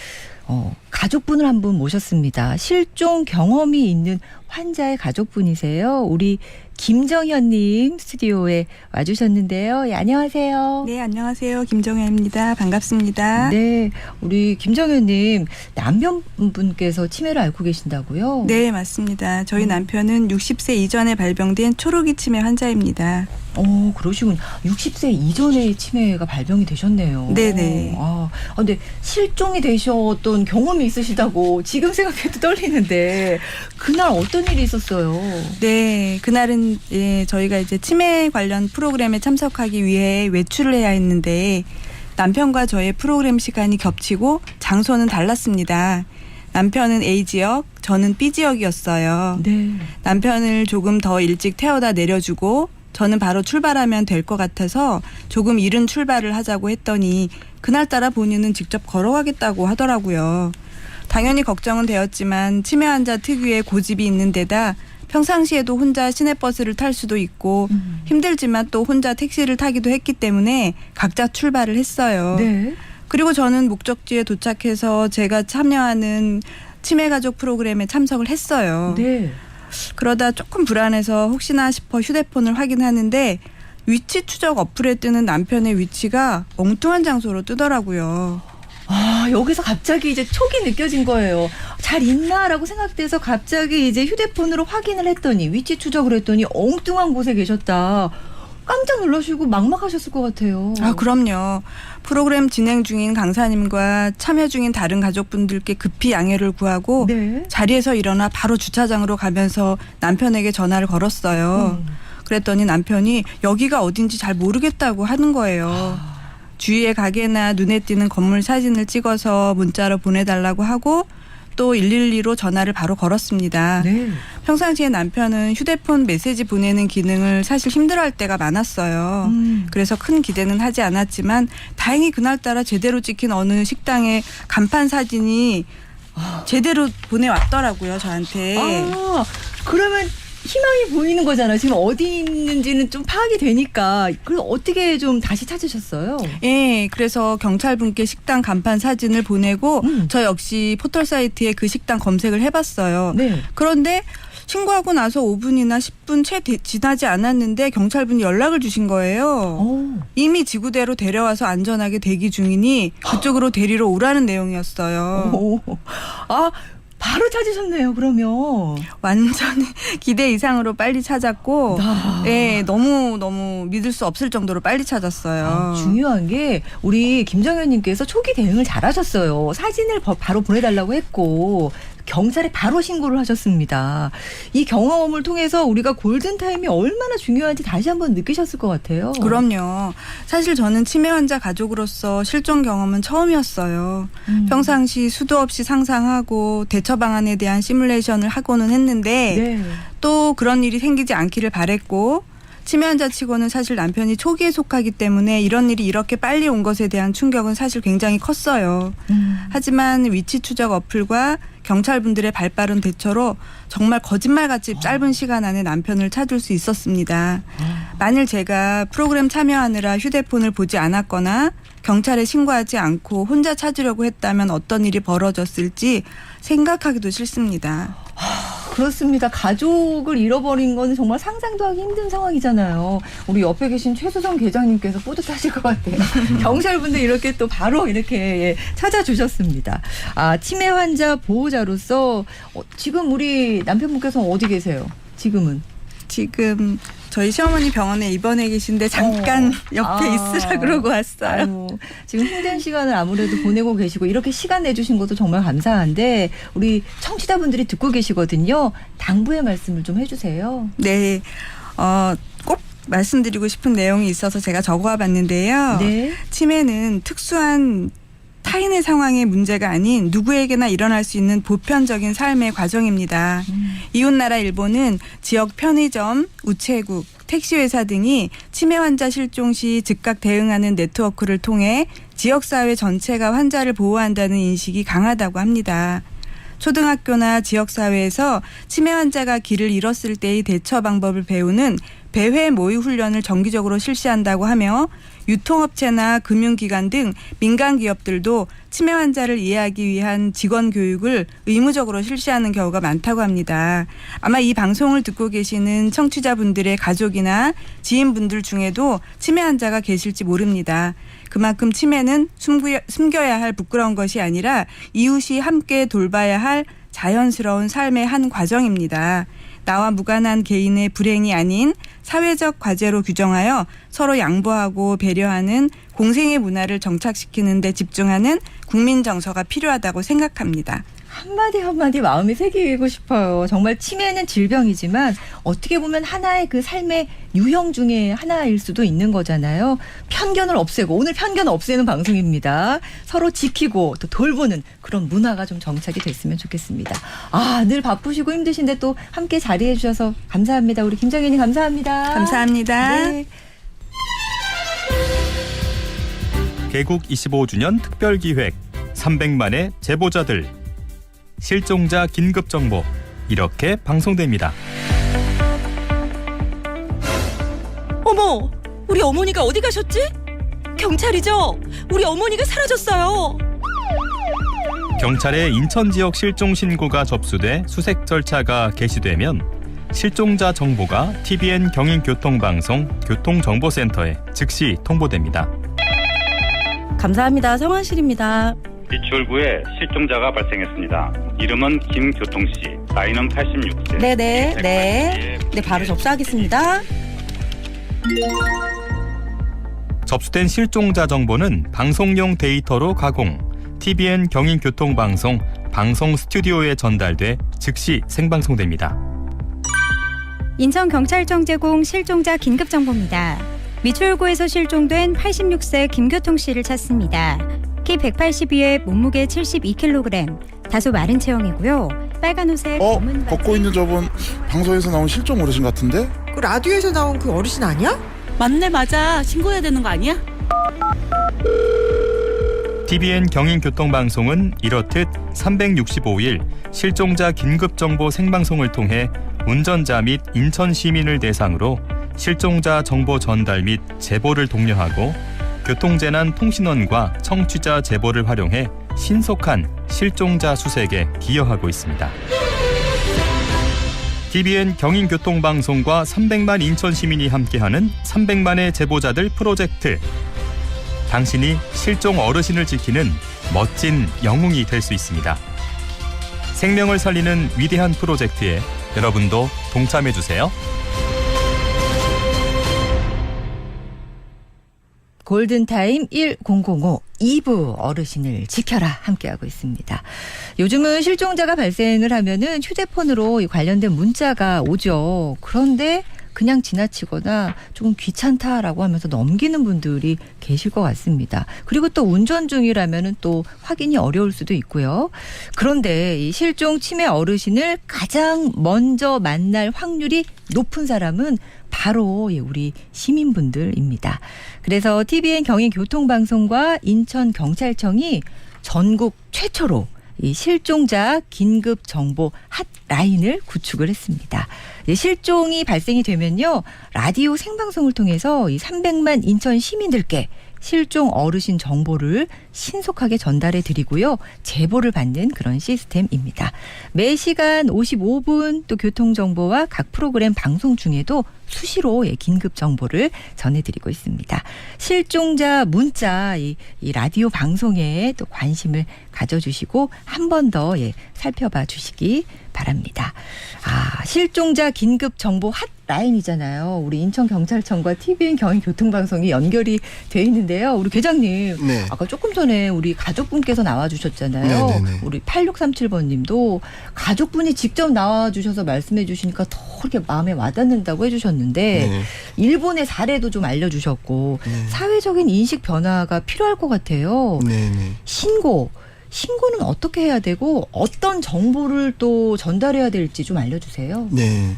가족분을 한 분 모셨습니다. 실종 경험이 있는 환자의 가족분이세요. 우리 김정현님 스튜디오에 와주셨는데요. 안녕하세요. 네, 안녕하세요. 김정현입니다. 반갑습니다. 네, 우리 김정현님 남편분께서 치매를 앓고 계신다고요? 네, 맞습니다. 저희 남편은 60세 이전에 발병된 초록이 치매 환자입니다. 그러시군. 60세 이전에 치매가 발병이 되셨네요. 네네. 근데 실종이 되셨던 경험이 있으시다고 지금 생각해도 떨리는데 그날 어떤 일이 있었어요? 네, 그날은 저희가 이제 치매 관련 프로그램에 참석하기 위해 외출을 해야 했는데 남편과 저의 프로그램 시간이 겹치고 장소는 달랐습니다. 남편은 A 지역, 저는 B 지역이었어요. 네. 남편을 조금 더 일찍 태워다 내려주고 저는 바로 출발하면 될 것 같아서 조금 이른 출발을 하자고 했더니 그날따라 본인은 직접 걸어가겠다고 하더라고요. 당연히 걱정은 되었지만 치매 환자 특유의 고집이 있는 데다 평상시에도 혼자 시내버스를 탈 수도 있고 힘들지만 또 혼자 택시를 타기도 했기 때문에 각자 출발을 했어요. 네. 그리고 저는 목적지에 도착해서 제가 참여하는 치매 가족 프로그램에 참석을 했어요. 네. 그러다 조금 불안해서 혹시나 싶어 휴대폰을 확인하는데 위치 추적 어플에 뜨는 남편의 위치가 엉뚱한 장소로 뜨더라고요. 여기서 갑자기 이제 촉이 느껴진 거예요. 잘 있나라고 생각돼서 갑자기 이제 휴대폰으로 확인을 했더니 위치 추적을 했더니 엉뚱한 곳에 계셨다. 깜짝 놀라시고 막막하셨을 것 같아요. 그럼요. 프로그램 진행 중인 강사님과 참여 중인 다른 가족분들께 급히 양해를 구하고 네. 자리에서 일어나 바로 주차장으로 가면서 남편에게 전화를 걸었어요. 그랬더니 남편이 여기가 어딘지 잘 모르겠다고 하는 거예요. 주위의 가게나 눈에 띄는 건물 사진을 찍어서 문자로 보내달라고 하고 또 112로 전화를 바로 걸었습니다. 네. 평상시에 남편은 휴대폰 메시지 보내는 기능을 사실 힘들어할 때가 많았어요. 그래서 큰 기대는 하지 않았지만 다행히 그날따라 제대로 찍힌 어느 식당의 간판 사진이 제대로 보내왔더라고요, 저한테. 그러면 희망이 보이는 거잖아요. 지금 어디 있는지는 좀 파악이 되니까. 그럼 어떻게 좀 다시 찾으셨어요? 예, 그래서 경찰분께 식당 간판 사진을 보내고 저 역시 포털 사이트에 그 식당 검색을 해봤어요. 네. 그런데 신고하고 나서 5분이나 10분 채 지나지 않았는데 경찰분이 연락을 주신 거예요. 이미 지구대로 데려와서 안전하게 대기 중이니 그쪽으로 데리러 오라는 내용이었어요. 바로 찾으셨네요, 그러면. 완전히 기대 이상으로 빨리 찾았고, 네, 너무 믿을 수 없을 정도로 빨리 찾았어요. 중요한 게 우리 김정현님께서 초기 대응을 잘하셨어요. 사진을 바로 보내달라고 했고 경찰에 바로 신고를 하셨습니다. 이 경험을 통해서 우리가 골든타임이 얼마나 중요한지 다시 한번 느끼셨을 것 같아요. 그럼요. 사실 저는 치매 환자 가족으로서 실종 경험은 처음이었어요. 평상시 수도 없이 상상하고 대처 방안에 대한 시뮬레이션을 하고는 했는데 또 그런 일이 생기지 않기를 바랬고 치매 환자 치고는 사실 남편이 초기에 속하기 때문에 이런 일이 이렇게 빨리 온 것에 대한 충격은 사실 굉장히 컸어요. 하지만 위치 추적 어플과 경찰분들의 발빠른 대처로 정말 거짓말같이 짧은 시간 안에 남편을 찾을 수 있었습니다. 만일 제가 프로그램 참여하느라 휴대폰을 보지 않았거나 경찰에 신고하지 않고 혼자 찾으려고 했다면 어떤 일이 벌어졌을지 생각하기도 싫습니다. 그렇습니다. 가족을 잃어버린 건 정말 상상도 하기 힘든 상황이잖아요. 우리 옆에 계신 최수성 계장님께서 뿌듯하실 것 같아요. 경찰분들 이렇게 또 바로 이렇게 찾아주셨습니다. 치매 환자 보호자로서 지금 우리 남편분께서 어디 계세요? 지금은? 지금 저희 시어머니 병원에 입원해 계신데 잠깐 옆에 있으라 그러고 왔어요. 지금 힘든 시간을 아무래도 보내고 계시고 이렇게 시간 내주신 것도 정말 감사한데 우리 청취자분들이 듣고 계시거든요. 당부의 말씀을 좀 해주세요. 네. 꼭 말씀드리고 싶은 내용이 있어서 제가 적어와 봤는데요. 네. 치매는 특수한 타인의 상황의 문제가 아닌 누구에게나 일어날 수 있는 보편적인 삶의 과정입니다. 이웃나라 일본은 지역 편의점, 우체국, 택시회사 등이 치매 환자 실종 시 즉각 대응하는 네트워크를 통해 지역사회 전체가 환자를 보호한다는 인식이 강하다고 합니다. 초등학교나 지역사회에서 치매 환자가 길을 잃었을 때의 대처 방법을 배우는 배회 모의 훈련을 정기적으로 실시한다고 하며 유통업체나 금융기관 등 민간 기업들도 치매 환자를 이해하기 위한 직원 교육을 의무적으로 실시하는 경우가 많다고 합니다. 아마 이 방송을 듣고 계시는 청취자분들의 가족이나 지인분들 중에도 치매 환자가 계실지 모릅니다. 그만큼 치매는 숨겨야 할 부끄러운 것이 아니라 이웃이 함께 돌봐야 할 자연스러운 삶의 한 과정입니다. 나와 무관한 개인의 불행이 아닌 사회적 과제로 규정하여 서로 양보하고 배려하는 공생의 문화를 정착시키는 데 집중하는 국민 정서가 필요하다고 생각합니다. 한마디 한마디 마음이 새기고 싶어요. 정말 치매는 질병이지만 어떻게 보면 하나의 그 삶의 유형 중에 하나일 수도 있는 거잖아요. 편견을 없애고, 오늘 편견 없애는 방송입니다. 서로 지키고 또 돌보는 그런 문화가 좀 정착이 됐으면 좋겠습니다. 아, 늘 바쁘시고 힘드신데 또 함께 자리해 주셔서 감사합니다. 우리 김정현님 감사합니다. 감사합니다. 네. 개국 25주년 특별기획 300만의 제보자들 실종자 긴급정보 이렇게 방송됩니다. 어머, 우리 어머니가 어디 가셨지? 경찰이죠? 우리 어머니가 사라졌어요. 경찰의 인천 지역 실종 신고가 접수돼 수색 절차가 개시되면 실종자 정보가 TBN 경인교통방송 교통정보센터에 즉시 통보됩니다. 감사합니다. 성환실입니다. 비추홀구에 실종자가 발생했습니다. 이름은 김교통 씨, 나이는 86세. 네, 바로 접수하겠습니다. 접수된 실종자 정보는 방송용 데이터로 가공, TBN 경인교통방송 방송 스튜디오에 전달돼 즉시 생방송됩니다. 인천경찰청 제공 실종자 긴급정보입니다. 미추홀구에서 실종된 86세 김교통 씨를 찾습니다. 키 182에 몸무게 72kg, 다소 마른 체형이고요. 빨간 옷에 검은 바지. 걷고 있는 저분 방송에서 나온 실종 어르신 같은데? 그 라디오에서 나온 그 어르신 아니야? 맞네, 맞아. 신고해야 되는 거 아니야? TBN 경인교통방송은 이렇듯 365일 실종자 긴급정보 생방송을 통해 운전자 및 인천 시민을 대상으로 실종자 정보 전달 및 제보를 독려하고 교통재난 통신원과 청취자 제보를 활용해 신속한 실종자 수색에 기여하고 있습니다. TBN 경인교통방송과 300만 인천 시민이 함께하는 300만의 제보자들 프로젝트. 당신이 실종 어르신을 지키는 멋진 영웅이 될 수 있습니다. 생명을 살리는 위대한 프로젝트에 여러분도 동참해주세요. 골든타임 1005 2부 어르신을 지켜라 함께하고 있습니다. 요즘은 실종자가 발생을 하면은 휴대폰으로 관련된 문자가 오죠. 그런데 그냥 지나치거나 조금 귀찮다라고 하면서 넘기는 분들이 계실 것 같습니다. 그리고 또 운전 중이라면은 또 확인이 어려울 수도 있고요. 그런데 이 실종 치매 어르신을 가장 먼저 만날 확률이 높은 사람은 바로 우리 시민분들입니다. 그래서 TBN 경인교통방송과 인천경찰청이 전국 최초로 이 실종자 긴급정보 핫라인을 구축을 했습니다. 실종이 발생이 되면요, 라디오 생방송을 통해서 이 300만 인천 시민들께 실종 어르신 정보를 신속하게 전달해 드리고요, 제보를 받는 그런 시스템입니다. 매 시간 55분 또 교통정보와 각 프로그램 방송 중에도 수시로 긴급 정보를 전해드리고 있습니다. 실종자 문자 이 라디오 방송에 또 관심을 가져주시고 한 번 더 살펴봐 주시기 바랍니다. 아, 실종자 긴급 정보 핫라인이잖아요. 우리 인천경찰청과 TBN 경인교통방송이 연결이 돼 있는데요. 우리 계장님, 네. 아까 조금 전에 우리 가족분께서 나와주셨잖아요. 네네네. 우리 8637번님도 가족분이 직접 나와주셔서 말씀해 주시니까 더 그렇게 마음에 와닿는다고 해주셨는데 네. 일본의 사례도 좀 알려주셨고 네. 사회적인 인식 변화가 필요할 것 같아요. 네네. 신고는 어떻게 해야 되고 어떤 정보를 또 전달해야 될지 좀 알려주세요. 네.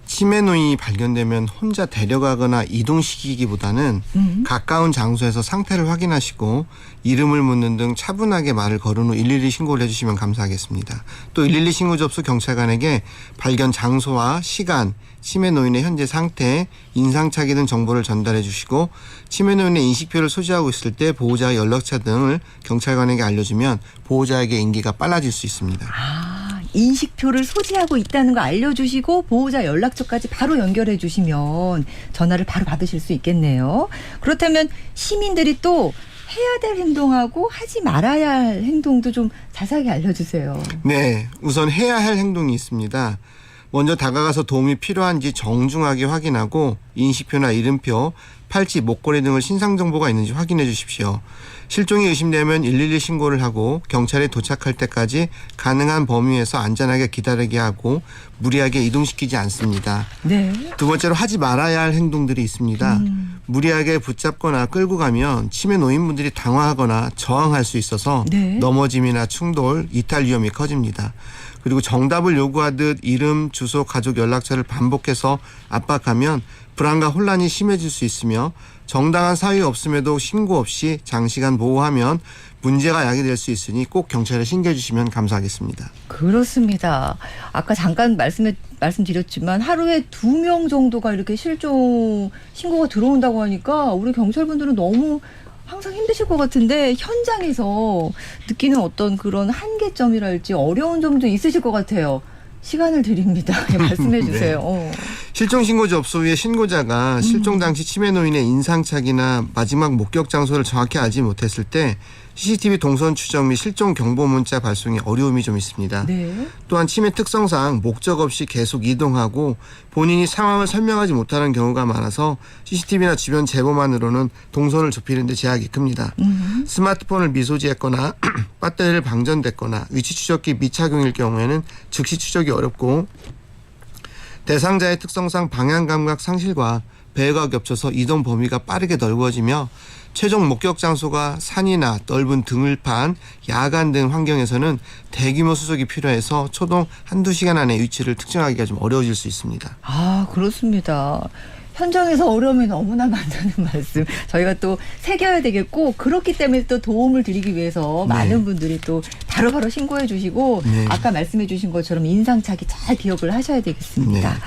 치매 노인이 발견되면 혼자 데려가거나 이동시키기보다는 가까운 장소에서 상태를 확인하시고 이름을 묻는 등 차분하게 말을 걸은 후 112 신고를 해주시면 감사하겠습니다. 또 112 신고 접수 경찰관에게 발견 장소와 시간, 치매 노인의 현재 상태, 인상착의 등 정보를 전달해 주시고 치매 노인의 인식표를 소지하고 있을 때 보호자 연락처 등을 경찰관에게 알려주면 보호자에게 인계가 빨라질 수 있습니다. 인식표를 소지하고 있다는 거 알려주시고 보호자 연락처까지 바로 연결해 주시면 전화를 바로 받으실 수 있겠네요. 그렇다면 시민들이 또 해야 될 행동하고 하지 말아야 할 행동도 좀 자세하게 알려주세요. 네, 우선 해야 할 행동이 있습니다. 먼저 다가가서 도움이 필요한지 정중하게 확인하고 인식표나 이름표, 팔찌, 목걸이 등을 신상 정보가 있는지 확인해 주십시오. 실종이 의심되면 112 신고를 하고 경찰에 도착할 때까지 가능한 범위에서 안전하게 기다리게 하고 무리하게 이동시키지 않습니다. 네. 두 번째로 하지 말아야 할 행동들이 있습니다. 무리하게 붙잡거나 끌고 가면 치매 노인분들이 당황하거나 저항할 수 있어서 네. 넘어짐이나 충돌, 이탈 위험이 커집니다. 그리고 정답을 요구하듯 이름, 주소, 가족 연락처를 반복해서 압박하면 불안과 혼란이 심해질 수 있으며 정당한 사유 없음에도 신고 없이 장시간 보호하면 문제가 야기될 수 있으니 꼭 경찰에 신고해 주시면 감사하겠습니다. 그렇습니다. 아까 잠깐 말씀드렸지만 하루에 2명 정도가 이렇게 실종 신고가 들어온다고 하니까 우리 경찰분들은 너무 항상 힘드실 것 같은데 현장에서 느끼는 어떤 그런 한계점이랄지 어려운 점도 있으실 것 같아요. 시간을 드립니다. 말씀해 주세요. 네. 실종신고 접수 후에 신고자가 실종 당시 치매 노인의 인상착의나 마지막 목격 장소를 정확히 알지 못했을 때 CCTV 동선 추적 및 실종 경보 문자 발송에 어려움이 좀 있습니다. 네. 또한 치매 특성상 목적 없이 계속 이동하고 본인이 상황을 설명하지 못하는 경우가 많아서 CCTV나 주변 제보만으로는 동선을 좁히는 데 제약이 큽니다. 스마트폰을 미소지했거나 배터리를 방전됐거나 위치 추적기 미착용일 경우에는 즉시 추적이 어렵고 대상자의 특성상 방향 감각 상실과 배회가 겹쳐서 이동 범위가 빠르게 넓어지며 최종 목격 장소가 산이나 넓은 등을판, 야간 등 환경에서는 대규모 수속이 필요해서 초동 1-2시간 안에 위치를 특정하기가 좀 어려워질 수 있습니다. 아, 그렇습니다. 현장에서 어려움이 너무나 많다는 말씀 저희가 또 새겨야 되겠고 그렇기 때문에 또 도움을 드리기 위해서 네. 많은 분들이 또 바로바로 신고해 주시고 네. 아까 말씀해 주신 것처럼 인상착의 잘 기억을 하셔야 되겠습니다. 네.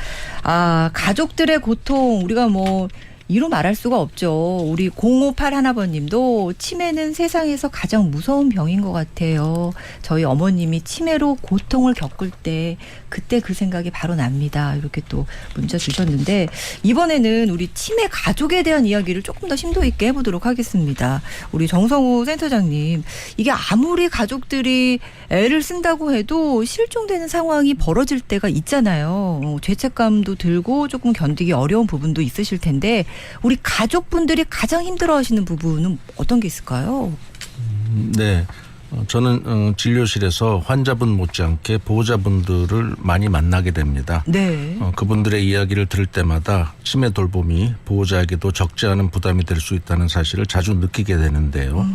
아, 가족들의 고통 우리가 뭐 이루 말할 수가 없죠. 우리 0581번님도 치매는 세상에서 가장 무서운 병인 것 같아요. 저희 어머님이 치매로 고통을 겪을 때 그때 그 생각이 바로 납니다. 이렇게 또 문자 주셨는데 이번에는 우리 치매 가족에 대한 이야기를 조금 더 심도 있게 해보도록 하겠습니다. 우리 정성우 센터장님, 이게 아무리 가족들이 애를 쓴다고 해도 실종되는 상황이 벌어질 때가 있잖아요. 죄책감도 들고 조금 견디기 어려운 부분도 있으실 텐데 우리 가족분들이 가장 힘들어하시는 부분은 어떤 게 있을까요? 네. 저는 진료실에서 환자분 못지않게 보호자분들을 많이 만나게 됩니다. 네. 그분들의 이야기를 들을 때마다 치매 돌봄이 보호자에게도 적지 않은 부담이 될 수 있다는 사실을 자주 느끼게 되는데요.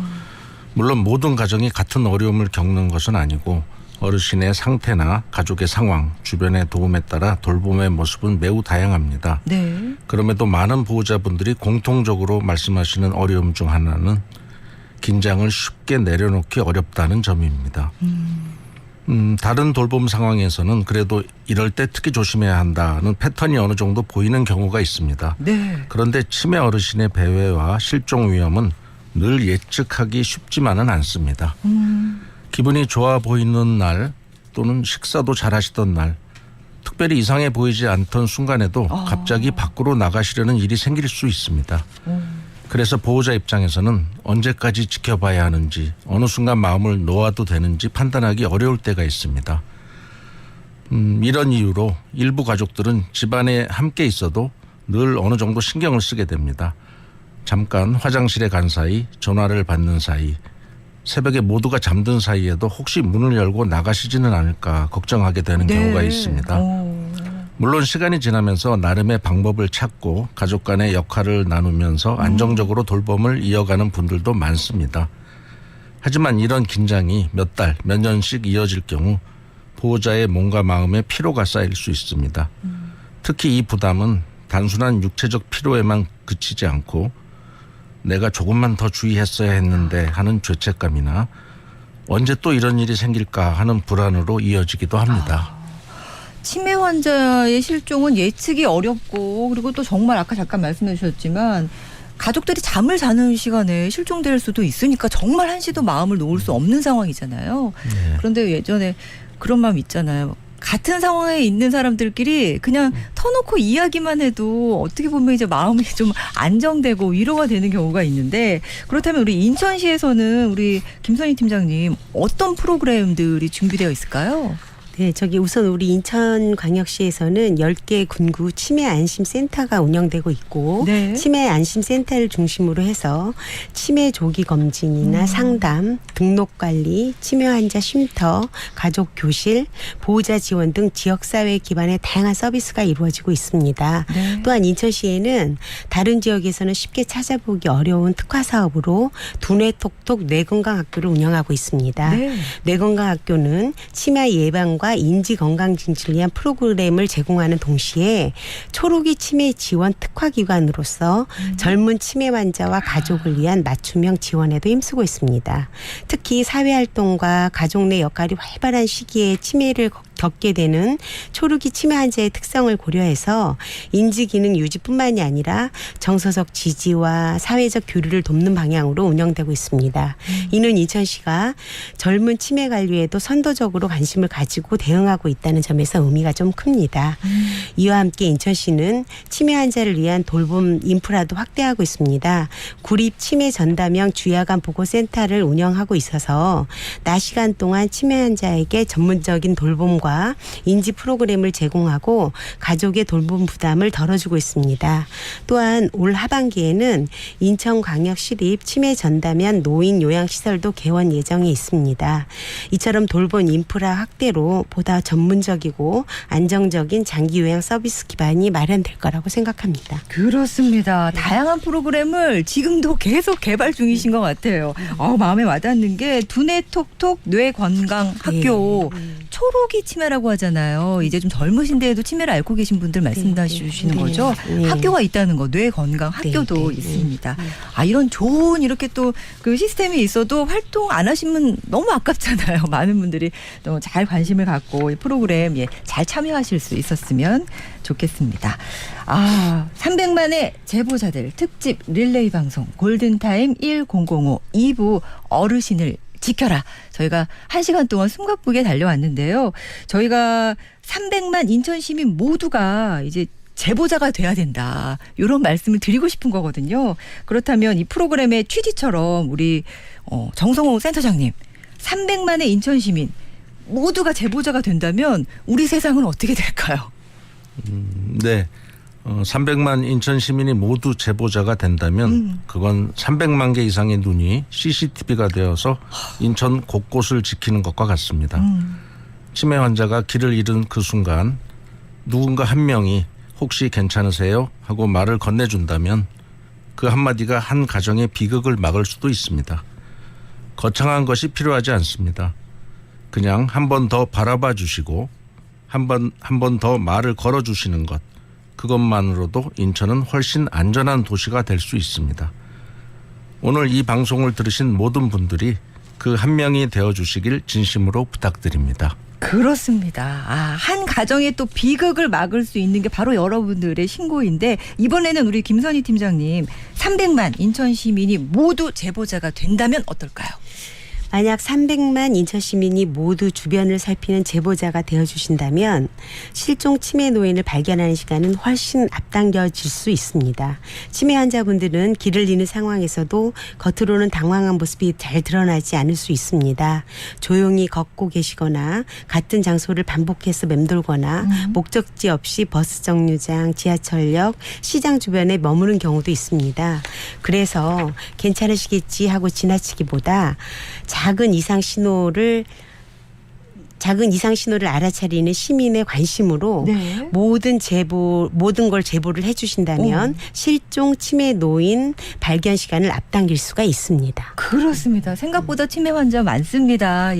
물론 모든 가정이 같은 어려움을 겪는 것은 아니고 어르신의 상태나 가족의 상황, 주변의 도움에 따라 돌봄의 모습은 매우 다양합니다. 네. 그럼에도 많은 보호자분들이 공통적으로 말씀하시는 어려움 중 하나는 긴장을 쉽게 내려놓기 어렵다는 점입니다. 다른 돌봄 상황에서는 그래도 이럴 때 특히 조심해야 한다는 패턴이 어느 정도 보이는 경우가 있습니다. 네. 그런데 치매 어르신의 배회와 실종 위험은 늘 예측하기 쉽지만은 않습니다. 기분이 좋아 보이는 날 또는 식사도 잘 하시던 날 특별히 이상해 보이지 않던 순간에도 갑자기 밖으로 나가시려는 일이 생길 수 있습니다. 그래서 보호자 입장에서는 언제까지 지켜봐야 하는지 어느 순간 마음을 놓아도 되는지 판단하기 어려울 때가 있습니다. 이런 이유로 일부 가족들은 집안에 함께 있어도 늘 어느 정도 신경을 쓰게 됩니다. 잠깐 화장실에 간 사이, 전화를 받는 사이, 새벽에 모두가 잠든 사이에도 혹시 문을 열고 나가시지는 않을까 걱정하게 되는 네. 경우가 있습니다. 물론 시간이 지나면서 나름의 방법을 찾고 가족 간의 역할을 나누면서 안정적으로 돌봄을 이어가는 분들도 많습니다. 하지만 이런 긴장이 몇 달, 몇 년씩 이어질 경우 보호자의 몸과 마음에 피로가 쌓일 수 있습니다. 특히 이 부담은 단순한 육체적 피로에만 그치지 않고 내가 조금만 더 주의했어야 했는데 하는 죄책감이나 언제 또 이런 일이 생길까 하는 불안으로 이어지기도 합니다. 치매 환자의 실종은 예측이 어렵고 그리고 또 정말 아까 잠깐 말씀해 주셨지만 가족들이 잠을 자는 시간에 실종될 수도 있으니까 정말 한시도 마음을 놓을 수 없는 상황이잖아요. 네. 그런데 예전에 그런 마음 있잖아요. 같은 상황에 있는 사람들끼리 그냥 터놓고 이야기만 해도 어떻게 보면 이제 마음이 좀 안정되고 위로가 되는 경우가 있는데 그렇다면 우리 인천시에서는 우리 김선희 팀장님 어떤 프로그램들이 준비되어 있을까요? 네, 우선 우리 인천광역시에서는 10개 군구 치매 안심센터가 운영되고 있고 네. 치매 안심센터를 중심으로 해서 치매 조기 검진이나 상담, 등록 관리, 치매 환자 쉼터, 가족 교실, 보호자 지원 등 지역사회 기반의 다양한 서비스가 이루어지고 있습니다. 네. 또한 인천시에는 다른 지역에서는 쉽게 찾아보기 어려운 특화 사업으로 두뇌 톡톡 뇌건강학교를 운영하고 있습니다. 네. 뇌건강학교는 치매 예방과 인지 건강 증진을 위한 프로그램을 제공하는 동시에 초록이 치매 지원 특화 기관으로서 젊은 치매 환자와 가족을 위한 맞춤형 지원에도 힘쓰고 있습니다. 특히 사회활동과 가족 내 역할이 활발한 시기에 치매를 겪게 되는 초록이 치매 환자의 특성을 고려해서 인지기능 유지뿐만이 아니라 정서적 지지와 사회적 교류를 돕는 방향으로 운영되고 있습니다. 이는 인천시가 젊은 치매 관리에도 선도적으로 관심을 가지고 대응하고 있다는 점에서 의미가 좀 큽니다. 이와 함께 인천시는 치매 환자를 위한 돌봄 인프라도 확대하고 있습니다. 구립 치매 전담형 주야간 보고센터를 운영하고 있어서 낮 시간 동안 치매 환자에게 전문적인 돌봄과 인지 프로그램을 제공하고 가족의 돌봄 부담을 덜어주고 있습니다. 또한 올 하반기에는 인천광역시립 치매 전담형 노인 요양시설도 개원 예정에 있습니다. 이처럼 돌봄 인프라 확대로 보다 전문적이고 안정적인 장기 요양 서비스 기반이 마련될 거라고 생각합니다. 그렇습니다. 다양한 프로그램을 지금도 계속 개발 중이신 것 같아요. 마음에 와닿는 게 두뇌 톡톡 뇌건강학교. 초록이 치매라고 하잖아요. 이제 좀 젊으신데도 치매를 앓고 계신 분들 말씀해 주시는 거죠. 학교가 있다는 거, 뇌건강 학교도 있습니다. 이런 좋은 이렇게 또 그 시스템이 있어도 활동 안 하시면 너무 아깝잖아요. 많은 분들이 또 잘 관심을 갖고 이 프로그램 잘 참여하실 수 있었으면 좋겠습니다. 300만의 제보자들 특집 릴레이 방송 골든타임 1005 2부 어르신을 지켜라. 저희가 1시간 동안 숨가쁘게 달려왔는데요. 저희가 300만 인천 시민 모두가 이제 제보자가 돼야 된다. 이런 말씀을 드리고 싶은 거거든요. 그렇다면 이 프로그램의 취지처럼 우리 정성호 센터장님 300만의 인천 시민 모두가 제보자가 된다면 우리 세상은 어떻게 될까요? 네. 300만 인천 시민이 모두 제보자가 된다면 그건 300만 개 이상의 눈이 CCTV가 되어서 인천 곳곳을 지키는 것과 같습니다. 치매 환자가 길을 잃은 그 순간 누군가 한 명이 혹시 괜찮으세요? 하고 말을 건네준다면 그 한마디가 한 가정의 비극을 막을 수도 있습니다. 거창한 것이 필요하지 않습니다. 그냥 한 번 더 바라봐 주시고 한 번 더 말을 걸어주시는 것. 그것만으로도 인천은 훨씬 안전한 도시가 될 수 있습니다. 오늘 이 방송을 들으신 모든 분들이 그 한 명이 되어주시길 진심으로 부탁드립니다. 그렇습니다. 한 가정의 또 비극을 막을 수 있는 게 바로 여러분들의 신고인데 이번에는 우리 김선희 팀장님 300만 인천 시민이 모두 제보자가 된다면 어떨까요? 만약 300만 인천 시민이 모두 주변을 살피는 제보자가 되어주신다면 실종 치매 노인을 발견하는 시간은 훨씬 앞당겨질 수 있습니다. 치매 환자분들은 길을 잃는 상황에서도 겉으로는 당황한 모습이 잘 드러나지 않을 수 있습니다. 조용히 걷고 계시거나 같은 장소를 반복해서 맴돌거나 목적지 없이 버스 정류장, 지하철역, 시장 주변에 머무는 경우도 있습니다. 그래서 괜찮으시겠지 하고 지나치기보다 작은 이상 신호를 알아차리는 시민의 관심으로 모든 걸 제보를 해주신다면 실종 치매 노인 발견 시간을 앞당길 수가 있습니다. 그렇습니다. 생각보다 치매 환자 많습니다.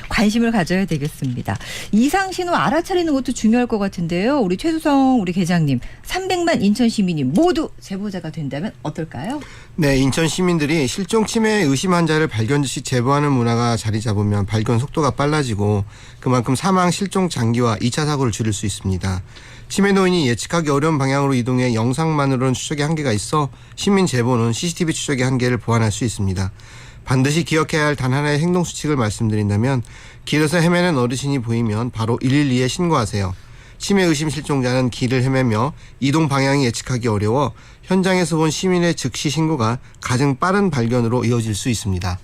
관심을 가져야 되겠습니다. 이상 신호 알아차리는 것도 중요할 것 같은데요. 우리 최수성 우리 계장님 300만 인천 시민이 모두 제보자가 된다면 어떨까요? 네, 인천 시민들이 실종 치매 의심 환자를 발견 시 제보하는 문화가 자리 잡으면 발견 속도가 빨라지고 그만큼 사망 실종 장기와 2차 사고를 줄일 수 있습니다. 치매 노인이 예측하기 어려운 방향으로 이동해 영상만으로는 추적의 한계가 있어 시민 제보는 CCTV 추적의 한계를 보완할 수 있습니다. 반드시 기억해야 할 단 하나의 행동 수칙을 말씀드린다면 길에서 헤매는 어르신이 보이면 바로 112에 신고하세요. 치매 의심 실종자는 길을 헤매며 이동 방향이 예측하기 어려워 현장에서 본 시민의 즉시 신고가 가장 빠른 발견으로 이어질 수 있습니다.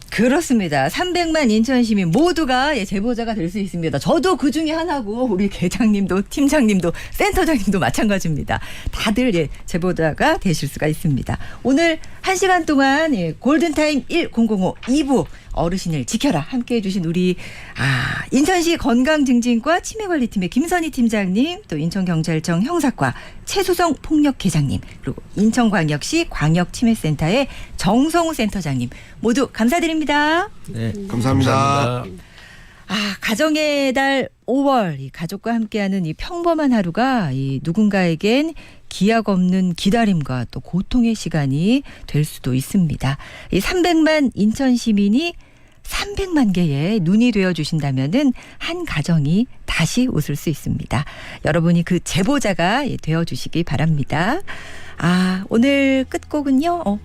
그렇습니다. 300만 인천 시민 모두가 제보자가 될 수 있습니다. 저도 그 중에 하나고 우리 계장님도 팀장님도 센터장님도 마찬가지입니다. 다들 제보자가 되실 수가 있습니다. 오늘 1시간 동안 골든타임 1005 2부 어르신을 지켜라 함께해 주신 우리 인천시 건강증진과 치매관리팀의 김선희 팀장님, 또 인천경찰청 형사과 최수성 폭력계장님, 그리고 인천광역시 광역치매센터의 정성우 센터장님 모두 감사드립니다. 네, 감사합니다. 가정의 달 5월 이 가족과 함께하는 이 평범한 하루가 이 누군가에겐 기약 없는 기다림과 또 고통의 시간이 될 수도 있습니다. 이 300만 인천 시민이 300만 개의 눈이 되어 주신다면은 한 가정이 다시 웃을 수 있습니다. 여러분이 그 제보자가 되어 주시기 바랍니다. 오늘 끝곡은요.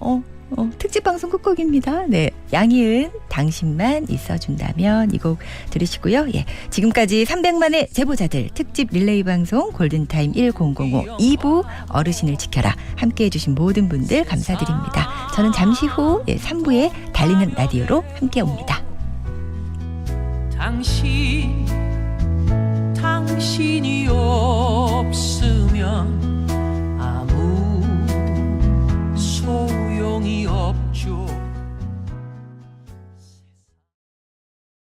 특집 방송 끝곡입니다. 네, 양희은 당신만 있어준다면 이 곡 들으시고요. 지금까지 300만의 제보자들 특집 릴레이 방송 골든타임 1005 2부 어르신을 지켜라 함께해 주신 모든 분들 감사드립니다. 저는 잠시 후 3부에 달리는 라디오로 함께 옵니다. 당신이요